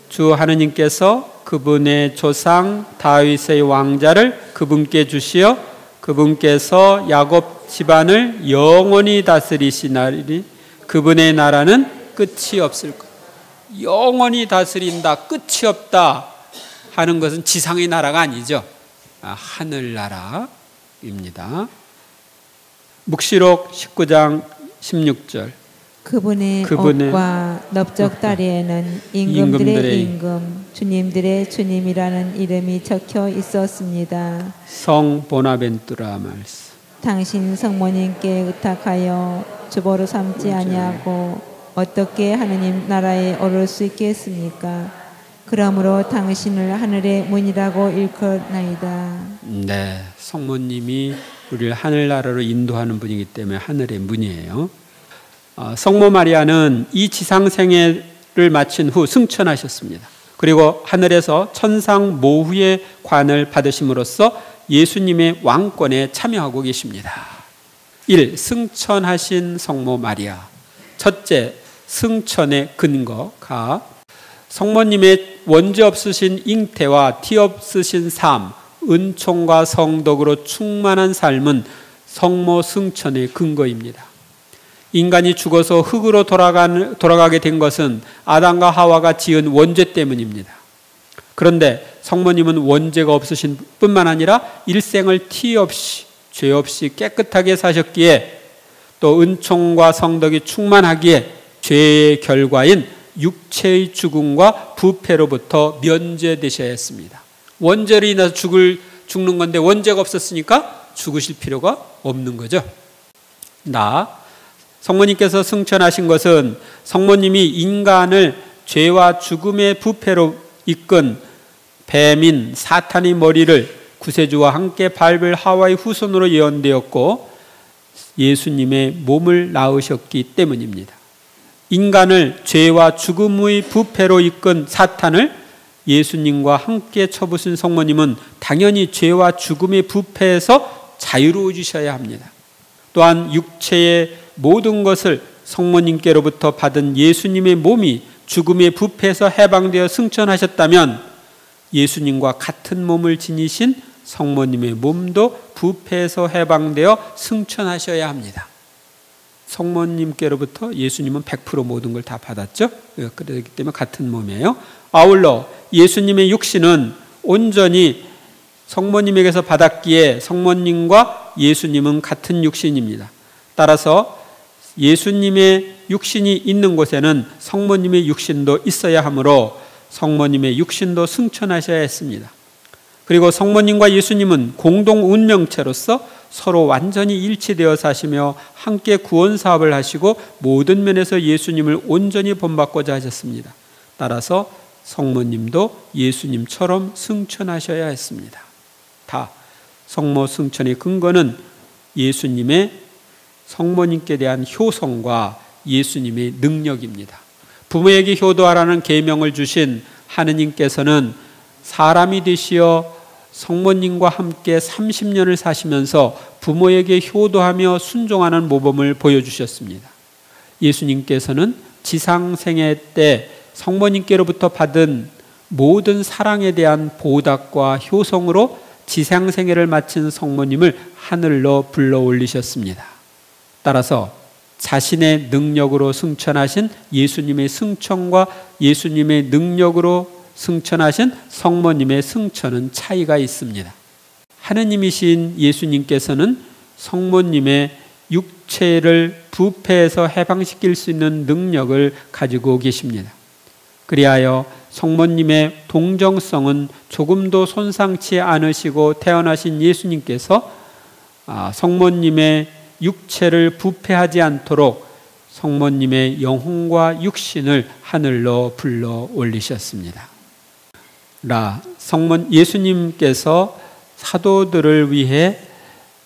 주 하느님께서 그분의 조상 다윗의 왕자를 그분께 주시어 그분께서 야곱 집안을 영원히 다스리시나니 그분의 나라는 끝이 없을 것. 영원히 다스린다, 끝이 없다 하는 것은 지상의 나라가 아니죠. 하늘나라입니다. 묵시록 19장 16절. 그분의 옷과 넓적 다리에는 임금들의 임금, 주님들의 주님이라는 이름이 적혀 있었습니다. 성 보나벤투라 말씀. 당신 성모님께 의탁하여 주보로 삼지 아니하고 어떻게 하느님 나라에 오를 수 있겠습니까? 그러므로 당신을 하늘의 문이라고 일컫나이다. 네, 성모님이 우리를 하늘나라로 인도하는 분이기 때문에 하늘의 문이에요. 성모 마리아는 이 지상생애를 마친 후 승천하셨습니다. 그리고 하늘에서 천상 모후의 관을 받으심으로써 예수님의 왕권에 참여하고 계십니다. 1. 승천하신 성모 마리아. 첫째, 승천의 근거가 성모님의 원죄 없으신 잉태와 티 없으신 삶, 은총과 성덕으로 충만한 삶은 성모 승천의 근거입니다. 인간이 죽어서 흙으로 돌아가게 된 것은 아담과 하와가 지은 원죄 때문입니다. 그런데 성모님은 원죄가 없으신 뿐만 아니라 일생을 티 없이 죄 없이 깨끗하게 사셨기에 또 은총과 성덕이 충만하기에 죄의 결과인 육체의 죽음과 부패로부터 면제되셔야 했습니다. 원죄로 인해서 죽는 건데 원죄가 없었으니까 죽으실 필요가 없는 거죠. 성모님께서 승천하신 것은 성모님이 인간을 죄와 죽음의 부패로 이끈 뱀인 사탄의 머리를 구세주와 함께 밟을 하와의 후손으로 예언되었고 예수님의 몸을 낳으셨기 때문입니다. 인간을 죄와 죽음의 부패로 이끈 사탄을 예수님과 함께 쳐부신 성모님은 당연히 죄와 죽음의 부패에서 자유로워지셔야 합니다. 또한 육체의 모든 것을 성모님께로부터 받은 예수님의 몸이 죽음의 부패에서 해방되어 승천하셨다면 예수님과 같은 몸을 지니신 성모님의 몸도 부패에서 해방되어 승천하셔야 합니다. 성모님께로부터 예수님은 100% 모든 걸 다 받았죠. 그렇기 때문에 같은 몸이에요. 아울러 예수님의 육신은 온전히 성모님에게서 받았기에 성모님과 예수님은 같은 육신입니다. 따라서 예수님의 육신이 있는 곳에는 성모님의 육신도 있어야 하므로 성모님의 육신도 승천하셔야 했습니다. 그리고 성모님과 예수님은 공동 운명체로서 서로 완전히 일치되어 사시며 함께 구원 사업을 하시고 모든 면에서 예수님을 온전히 본받고자 하셨습니다. 따라서 성모님도 예수님처럼 승천하셔야 했습니다. 다 성모 승천의 근거는 예수님의 성모님께 대한 효성과 예수님의 능력입니다. 부모에게 효도하라는 계명을 주신 하느님께서는 사람이 되시어 성모님과 함께 30년을 사시면서 부모에게 효도하며 순종하는 모범을 보여주셨습니다. 예수님께서는 지상생애 때 성모님께로부터 받은 모든 사랑에 대한 보답과 효성으로 지상생애를 마친 성모님을 하늘로 불러 올리셨습니다. 따라서 자신의 능력으로 승천하신 예수님의 승천과 예수님의 능력으로 승천하신 성모님의 승천은 차이가 있습니다. 하느님이신 예수님께서는 성모님의 육체를 부패에서 해방시킬 수 있는 능력을 가지고 계십니다. 그리하여 성모님의 동정성은 조금도 손상치 않으시고 태어나신 예수님께서 성모님의 육체를 부패하지 않도록 성모님의 영혼과 육신을 하늘로 불러 올리셨습니다. 예수님께서 사도들을 위해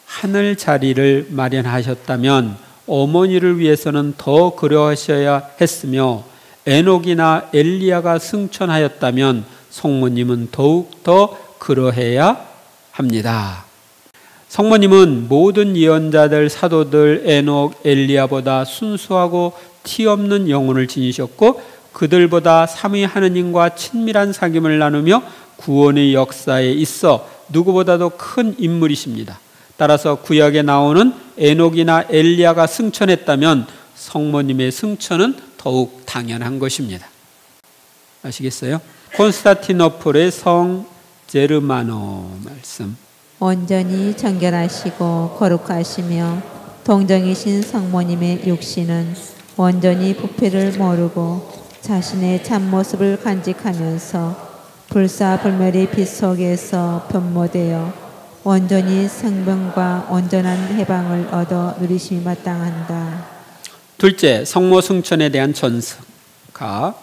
하늘 자리를 마련하셨다면 어머니를 위해서는 더 그러하셔야 했으며 에녹이나 엘리야가 승천하였다면 성모님은 더욱더 그러해야 합니다. 성모님은 모든 예언자들, 사도들, 에녹, 엘리야보다 순수하고 티 없는 영혼을 지니셨고 그들보다 삼위 하느님과 친밀한 사귐을 나누며 구원의 역사에 있어 누구보다도 큰 인물이십니다. 따라서 구약에 나오는 에녹이나 엘리야가 승천했다면 성모님의 승천은 더욱 당연한 것입니다. 아시겠어요? 콘스탄티노플의 성 제르마노 말씀. 온전히 정결하시고 거룩하시며 동정이신 성모님의 육신은 온전히 부패를 모르고 자신의 참모습을 간직하면서 불사불멸의 빛 속에서 변모되어 온전히 생명과 온전한 해방을 얻어 누리심이 마땅한다. 둘째, 성모 승천에 대한 전승가.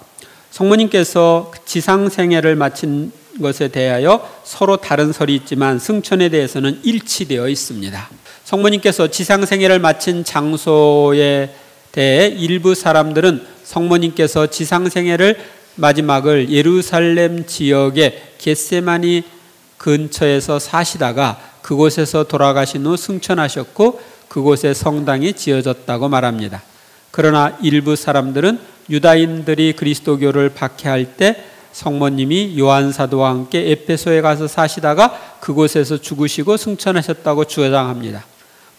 성모님께서 지상생애를 마친 것에 대하여 서로 다른 설이 있지만 승천에 대해서는 일치되어 있습니다. 성모님께서 지상생애를 마친 장소에 대해 일부 사람들은 성모님께서 지상생애를 마지막을 예루살렘 지역의 겟세마니 근처에서 사시다가 그곳에서 돌아가신 후 승천하셨고 그곳에 성당이 지어졌다고 말합니다. 그러나 일부 사람들은 유다인들이 그리스도교를 박해할 때 성모님이 요한 사도와 함께 에페소에 가서 사시다가 그곳에서 죽으시고 승천하셨다고 주장합니다.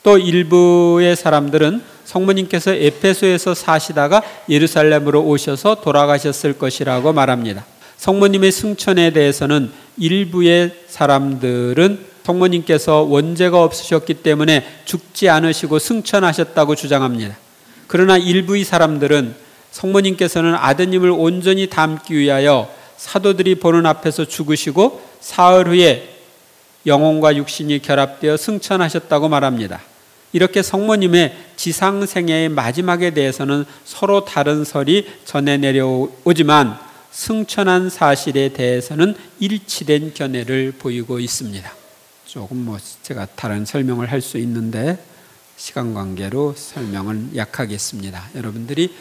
또 일부의 사람들은 성모님께서 에페소에서 사시다가 예루살렘으로 오셔서 돌아가셨을 것이라고 말합니다. 성모님의 승천에 대해서는 일부의 사람들은 성모님께서 원죄가 없으셨기 때문에 죽지 않으시고 승천하셨다고 주장합니다. 그러나 일부의 사람들은 성모님께서는 아드님을 온전히 담기 위하여 사도들이 보는 앞에서 죽으시고 사흘 후에 영혼과 육신이 결합되어 승천하셨다고 말합니다. 이렇게 성모님의 지상생애의 마지막에 대해서는 서로 다른 설이 전해 내려오지만 승천한 사실에 대해서는 일치된 견해를 보이고 있습니다. 조금 제가 다른 설명을 할 수 있는데 시간 관계로 설명은 약하겠습니다. 여러분들이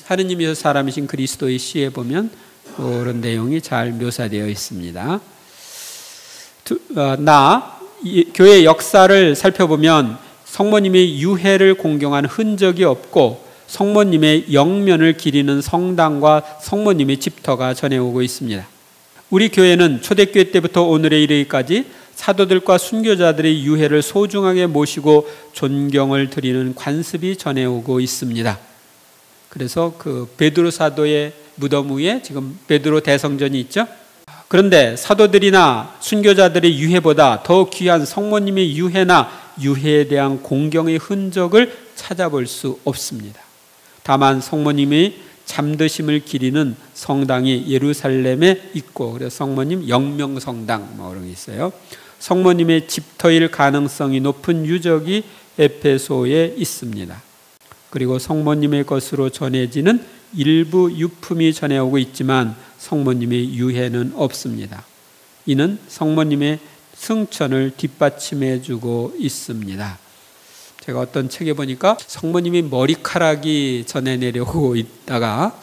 하느님이서 사람이신 그리스도의 시에 보면 그런 내용이 잘 묘사되어 있습니다. 교회 역사를 살펴보면 성모님의 유해를 공경한 흔적이 없고 성모님의 영면을 기리는 성당과 성모님의 집터가 전해오고 있습니다. 우리 교회는 초대교회 때부터 오늘에 이르기까지 사도들과 순교자들의 유해를 소중하게 모시고 존경을 드리는 관습이 전해오고 있습니다. 그래서 그 베드로 사도의 무덤 위에 지금 베드로 대성전이 있죠. 그런데 사도들이나 순교자들의 유해보다 더 귀한 성모님의 유해나 유해에 대한 공경의 흔적을 찾아볼 수 없습니다. 다만 성모님의 잠드심을 기리는 성당이 예루살렘에 있고, 그래서 성모님 영명성당 뭐 그런 게 있어요. 성모님의 집터일 가능성이 높은 유적이 에페소에 있습니다. 그리고 성모님의 것으로 전해지는 일부 유품이 전해오고 있지만 성모님의 유해는 없습니다. 이는 성모님의 승천을 뒷받침해 주고 있습니다. 제가 어떤 책에 보니까 성모님이 머리카락이 전해 내려오고 있다가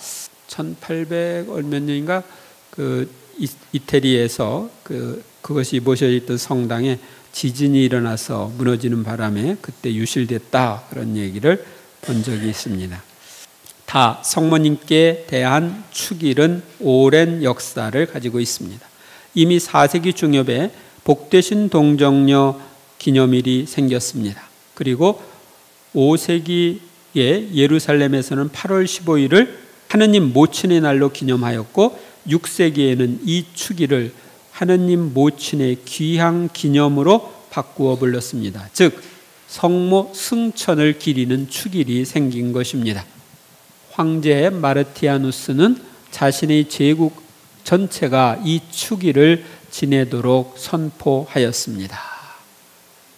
1800 몇 년인가 그 이태리에서 그것이 모셔져 있던 성당에 지진이 일어나서 무너지는 바람에 그때 유실됐다, 그런 얘기를 본 적이 있습니다. 다 성모님께 대한 축일은 오랜 역사를 가지고 있습니다. 이미 4세기 중엽에 복되신 동정녀 기념일이 생겼습니다. 그리고 5세기에 예루살렘에서는 8월 15일을 하느님 모친의 날로 기념하였고, 6세기에는 이 축일을 하느님 모친의 귀향 기념으로 바꾸어 불렀습니다. 즉 성모 승천을 기리는 축일이 생긴 것입니다. 황제 마르티아누스는 자신의 제국 전체가 이 축일을 지내도록 선포하였습니다.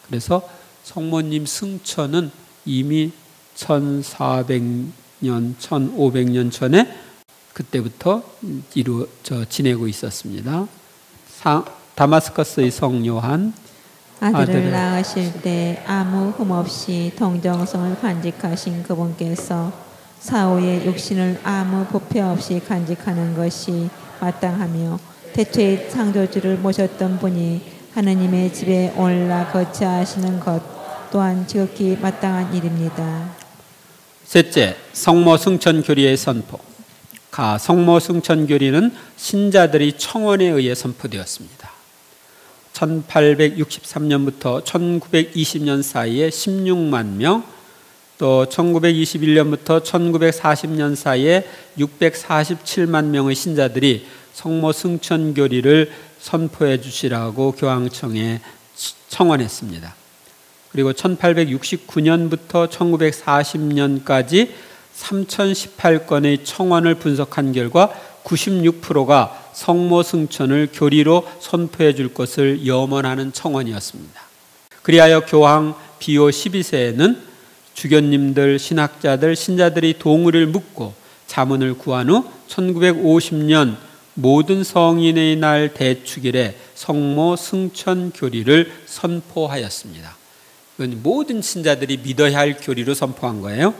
그래서 성모님 승천은 이미 1400년, 1500년 전에 그때부터 지내고 있었습니다. 다마스커스의 성 요한, 아들을 낳으실 때 아무 흠없이 동정성을 간직하신 그분께서 사후의 육신을 아무 부패 없이 간직하는 것이 마땅하며 태초의 창조주를 모셨던 분이 하느님의 집에 올라 거처하시는 것 또한 지극히 마땅한 일입니다. 셋째, 성모 승천 교리의 선포. 성모 승천 교리는 신자들이 청원에 의해 선포되었습니다. 1863년부터 1920년 사이에 16만 명, 또 1921년부터 1940년 사이에 647만 명의 신자들이 성모 승천 교리를 선포해 주시라고 교황청에 청원했습니다. 그리고 1869년부터 1940년까지 3018건의 청원을 분석한 결과 96%가 성모 승천을 교리로 선포해 줄 것을 염원하는 청원이었습니다. 그리하여 교황 비오 12세에는 주교님들, 신학자들, 신자들이 동의를 묻고 자문을 구한 후 1950년 모든 성인의 날 대축일에 성모 승천 교리를 선포하였습니다. 모든 신자들이 믿어야 할 교리로 선포한 거예요.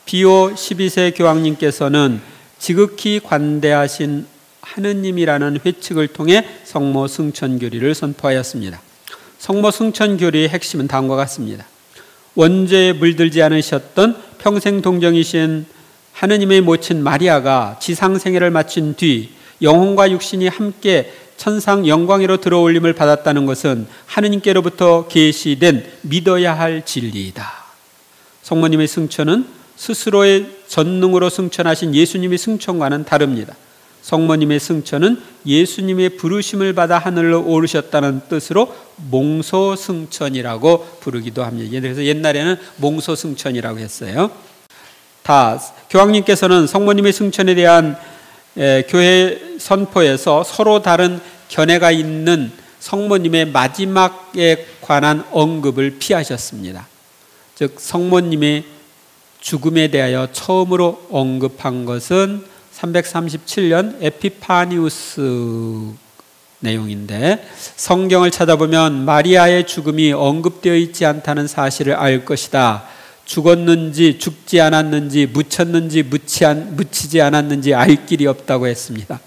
비오 12세 교황님께서는 지극히 관대하신 하느님이라는 회칙을 통해 성모 승천 교리를 선포하였습니다. 성모 승천 교리의 핵심은 다음과 같습니다. 원죄에 물들지 않으셨던 평생 동정이신 하느님의 모친 마리아가 지상생애를 마친 뒤 영혼과 육신이 함께 천상 영광으로 들어올림을 받았다는 것은 하느님께로부터 계시된 믿어야 할 진리이다. 성모님의 승천은 스스로의 전능으로 승천하신 예수님의 승천과는 다릅니다. 성모님의 승천은 예수님의 부르심을 받아 하늘로 오르셨다는 뜻으로 몽소승천이라고 부르기도 합니다. 그래서 옛날에는 몽소승천이라고 했어요. 교황님께서는 성모님의 승천에 대한 교회 선포에서 서로 다른 견해가 있는 성모님의 마지막에 관한 언급을 피하셨습니다. 즉 성모님의 죽음에 대하여 처음으로 언급한 것은 337년 에피파니우스 내용인데, 성경을 찾아보면 마리아의 죽음이 언급되어 있지 않다는 사실을 알 것이다. 죽었는지 죽지 않았는지 묻혔는지 묻히지 않았는지 알 길이 없다고 했습니다.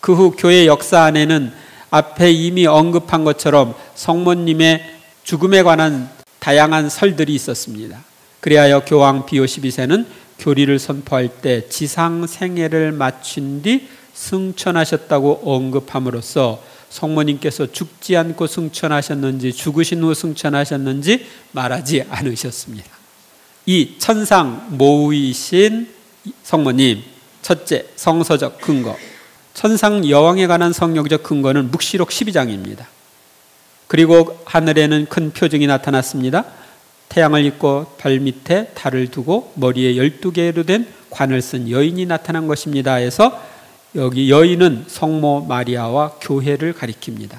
그 후 교회 역사 안에는 앞에 이미 언급한 것처럼 성모님의 죽음에 관한 다양한 설들이 있었습니다. 그리하여 교황 비오 12세는 교리를 선포할 때 지상 생애를 마친 뒤 승천하셨다고 언급함으로써 성모님께서 죽지 않고 승천하셨는지 죽으신 후 승천하셨는지 말하지 않으셨습니다. 이 천상 모의이신 성모님, 첫째 성서적 근거. 천상 여왕에 관한 성경적 근거는 묵시록 12장입니다. 그리고 하늘에는 큰 표징이 나타났습니다. 태양을 입고 발밑에 달을 두고 머리에 12개로 된 관을 쓴 여인이 나타난 것입니다. 해서 여기 여인은 성모 마리아와 교회를 가리킵니다.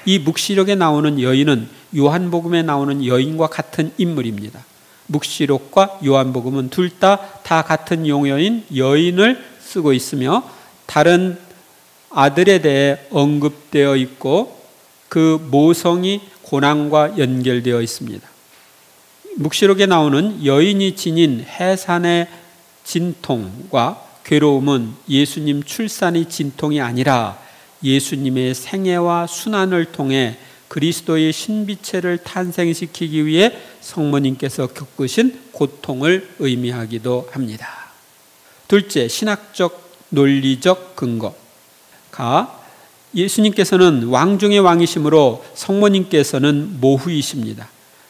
이 묵시록에 나오는 여인은 요한복음에 나오는 여인과 같은 인물입니다. 묵시록과 요한복음은 둘 다 같은 용어인 여인을 쓰고 있으며 다른 아들에 대해 언급되어 있고 그 모성이 고난과 연결되어 있습니다. 묵시록에 나오는 여인이 지닌 해산의 진통과 괴로움은 예수님 출산의 진통이 아니라 예수님의 생애와 순환을 통해 그리스도의 신비체를 탄생시키기 위해 성모님께서 겪으신 고통을 의미하기도 합니다. 둘째, 신학적 논리적 근거가 예수님께서는 왕 중의 왕이시므로 성모님께서는 모후이십니다.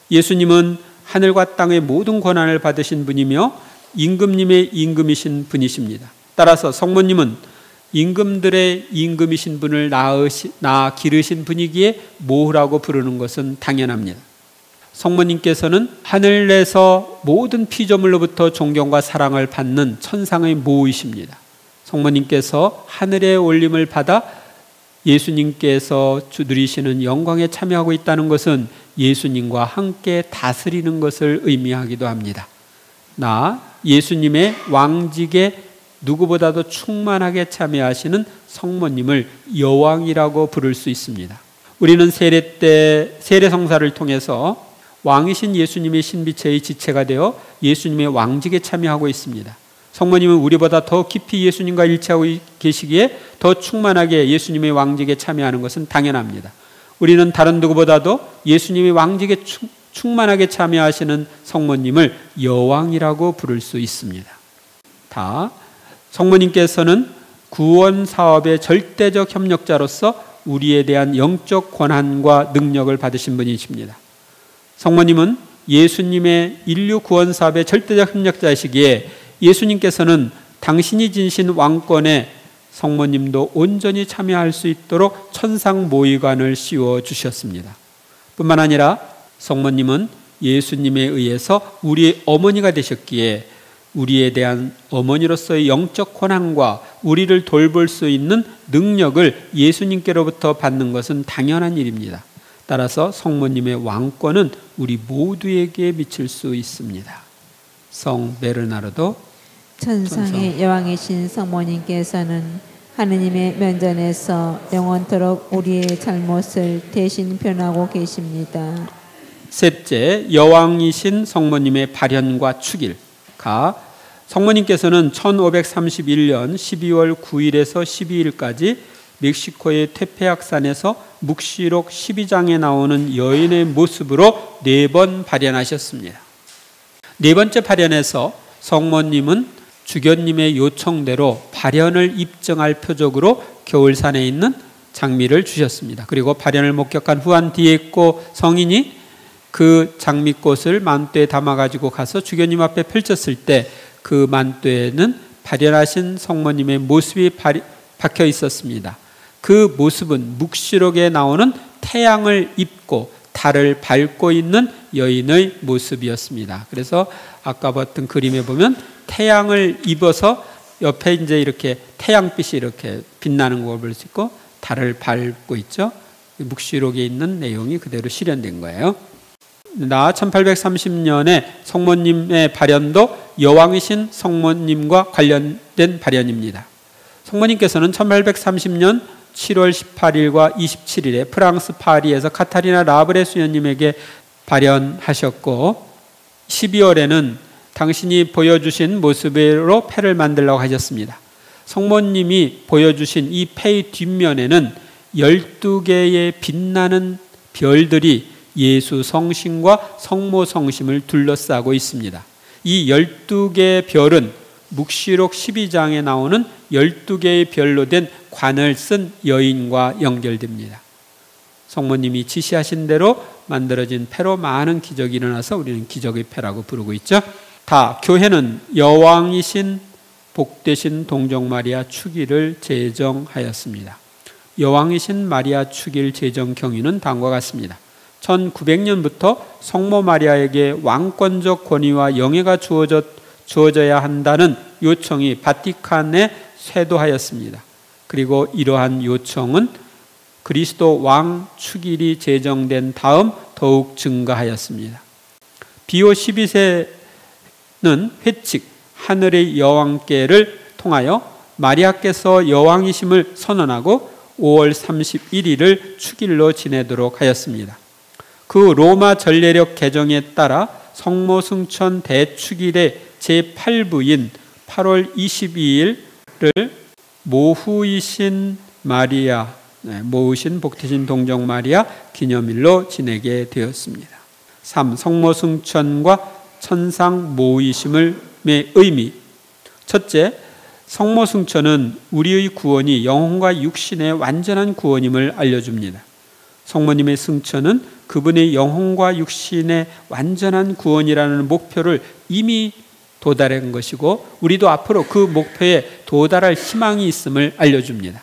예수님은 하늘과 땅의 모든 권한을 받으신 분이며 임금님의 임금이신 분이십니다. 따라서 성모님은 임금들의 임금이신 분을 낳아 기르신 분이기에 모후라고 부르는 것은 당연합니다. 성모님께서는 하늘에서 모든 피조물로부터 존경과 사랑을 받는 천상의 모후이십니다. 성모님께서 하늘에 올림을 받아 예수님께서 누리시는 영광에 참여하고 있다는 것은 예수님과 함께 다스리는 것을 의미하기도 합니다. 예수님의 왕직에 누구보다도 충만하게 참여하시는 성모님을 여왕이라고 부를 수 있습니다. 우리는 세례 때 세례 성사를 통해서 왕이신 예수님의 신비체의 지체가 되어 예수님의 왕직에 참여하고 있습니다. 성모님은 우리보다 더 깊이 예수님과 일치하고 계시기에 더 충만하게 예수님의 왕직에 참여하는 것은 당연합니다. 우리는 다른 누구보다도 예수님의 왕직에 충만하게 참여하시는 성모님을 여왕이라고 부를 수 있습니다. 성모님께서는 구원 사업의 절대적 협력자로서 우리에 대한 영적 권한과 능력을 받으신 분이십니다. 성모님은 예수님의 인류 구원 사업의 절대적 협력자이시기에 예수님께서는 당신이 지니신 왕권에 성모님도 온전히 참여할 수 있도록 천상 모의관을 씌워 주셨습니다. 뿐만 아니라 성모님은 예수님에 의해서 우리의 어머니가 되셨기에 우리에 대한 어머니로서의 영적 권한과 우리를 돌볼 수 있는 능력을 예수님께로부터 받는 것은 당연한 일입니다. 따라서 성모님의 왕권은 우리 모두에게 미칠 수 있습니다. 성 베르나르도 천상의 여왕이신 성모님께서는 하느님의 면전에서 영원토록 우리의 잘못을 대신 변하고 계십니다. 셋째, 여왕이신 성모님의 발현과 축일가 성모님께서는 1531년 12월 9일에서 12일까지 멕시코의 테페약산에서 묵시록 12장에 나오는 여인의 모습으로 4번 발현하셨습니다. 4번째 발현에서 성모님은 주교님의 요청대로 발현을 입증할 표적으로 겨울산에 있는 장미를 주셨습니다. 그리고 발현을 목격한 후한 뒤에 있고 성인이 그 장미꽃을 만두에 담아가지고 가서 주교님 앞에 펼쳤을 때 그 만두에는 발현하신 성모님의 모습이 박혀 있었습니다. 그 모습은 묵시록에 나오는 태양을 입고 달을 밟고 있는 여인의 모습이었습니다. 그래서 아까 봤던 그림에 보면 태양을 입어서 옆에 이제 이렇게 태양빛이 이렇게 빛나는 걸 볼 수 있고 달을 밟고 있죠. 묵시록에 있는 내용이 그대로 실현된 거예요. 1830년에 성모님의 발현도 여왕이신 성모님과 관련된 발현입니다. 성모님께서는 1830년 7월 18일과 27일에 프랑스 파리에서 카타리나 라브레 수녀님에게 발현하셨고 12월에는 당신이 보여주신 모습으로 패를 만들려고 하셨습니다. 성모님이 보여주신 이 패의 뒷면에는 12개의 빛나는 별들이 예수 성심과 성모 성심을 둘러싸고 있습니다. 이 12개의 별은 묵시록 12장에 나오는 12개의 별로 된 관을 쓴 여인과 연결됩니다. 성모님이 지시하신 대로 만들어진 패로 많은 기적이 일어나서 우리는 기적의 패라고 부르고 있죠. 교회는 여왕이신 복되신 동정 마리아 축일을 제정하였습니다. 여왕이신 마리아 축일 제정 경위는 다음과 같습니다. 1900년부터 성모 마리아에게 왕권적 권위와 영예가 주어져야 한다는 요청이 바티칸에 쇄도하였습니다. 그리고 이러한 요청은 그리스도 왕 축일이 제정된 다음 더욱 증가하였습니다. 비오 12세는 회칙 하늘의 여왕께를 통하여 마리아께서 여왕이심을 선언하고 5월 31일을 축일로 지내도록 하였습니다. 그 로마 전례력 개정에 따라 성모승천 대축일의 제8부인 8월 22일을 모후이신 마리아, 모으신 복되신 동정 마리아 기념일로 지내게 되었습니다. 3. 성모승천과 천상 모이심의 의미. 첫째, 성모승천은 우리의 구원이 영혼과 육신의 완전한 구원임을 알려줍니다. 성모님의 승천은 그분의 영혼과 육신의 완전한 구원이라는 목표를 이미 도달한 것이고 우리도 앞으로 그 목표에 도달할 희망이 있음을 알려줍니다.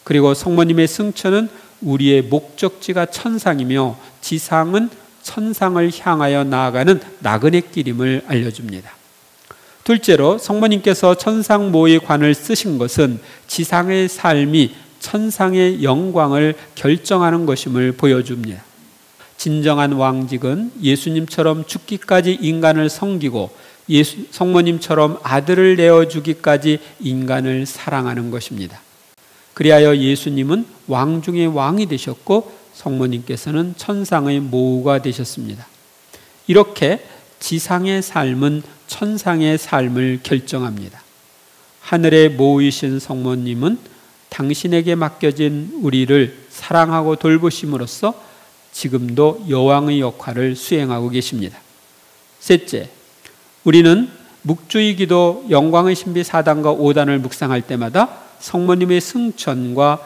그리고 성모님의 승천은 우리의 목적지가 천상이며 지상은 천상을 향하여 나아가는 나그네 길임을 알려줍니다. 둘째로 성모님께서 천상 모의 관을 쓰신 것은 지상의 삶이 천상의 영광을 결정하는 것임을 보여줍니다. 진정한 왕직은 예수님처럼 죽기까지 인간을 섬기고 성모님처럼 아들을 내어주기까지 인간을 사랑하는 것입니다. 그리하여 예수님은 왕 중의 왕이 되셨고 성모님께서는 천상의 모우가 되셨습니다. 이렇게 지상의 삶은 천상의 삶을 결정합니다. 하늘의 모우이신 성모님은 당신에게 맡겨진 우리를 사랑하고 돌보심으로써 지금도 여왕의 역할을 수행하고 계십니다. 셋째, 우리는 묵주의 기도 영광의 신비 4단과 5단을 묵상할 때마다 성모님의 승천과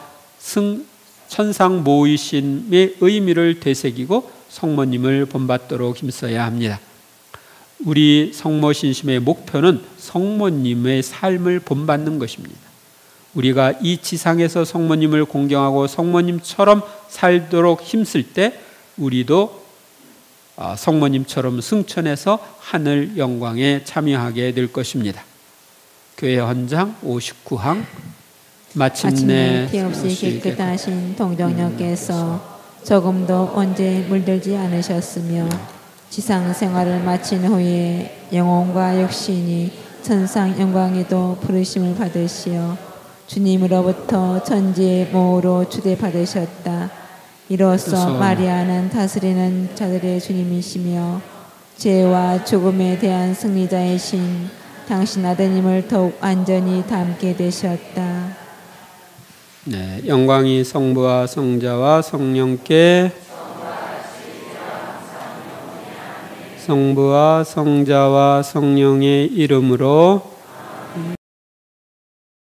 천상 모이심의 의미를 되새기고 성모님을 본받도록 힘써야 합니다. 우리 성모 신심의 목표는 성모님의 삶을 본받는 것입니다. 우리가 이 지상에서 성모님을 공경하고 성모님처럼 살도록 힘쓸 때 우리도 성모님처럼 승천해서 하늘 영광에 참여하게 될 것입니다. 교회 헌장 59항 마침내 피 없이 깨끗하신 동정녀께서 조금도 언제 물들지 않으셨으며 지상 생활을 마친 후에 영혼과 육신이 천상 영광에도 부르심을 받으시어 주님으로부터 천지의 모으로 추대받으셨다. 이로써 마리아는 다스리는 자들의 주님이시며 죄와 죽음에 대한 승리자이신 당신 아드님을 더욱 안전히 닮게 되셨다. 네, 영광이 성부와 성자와 성령께 성부와 성자와 성령의 이름으로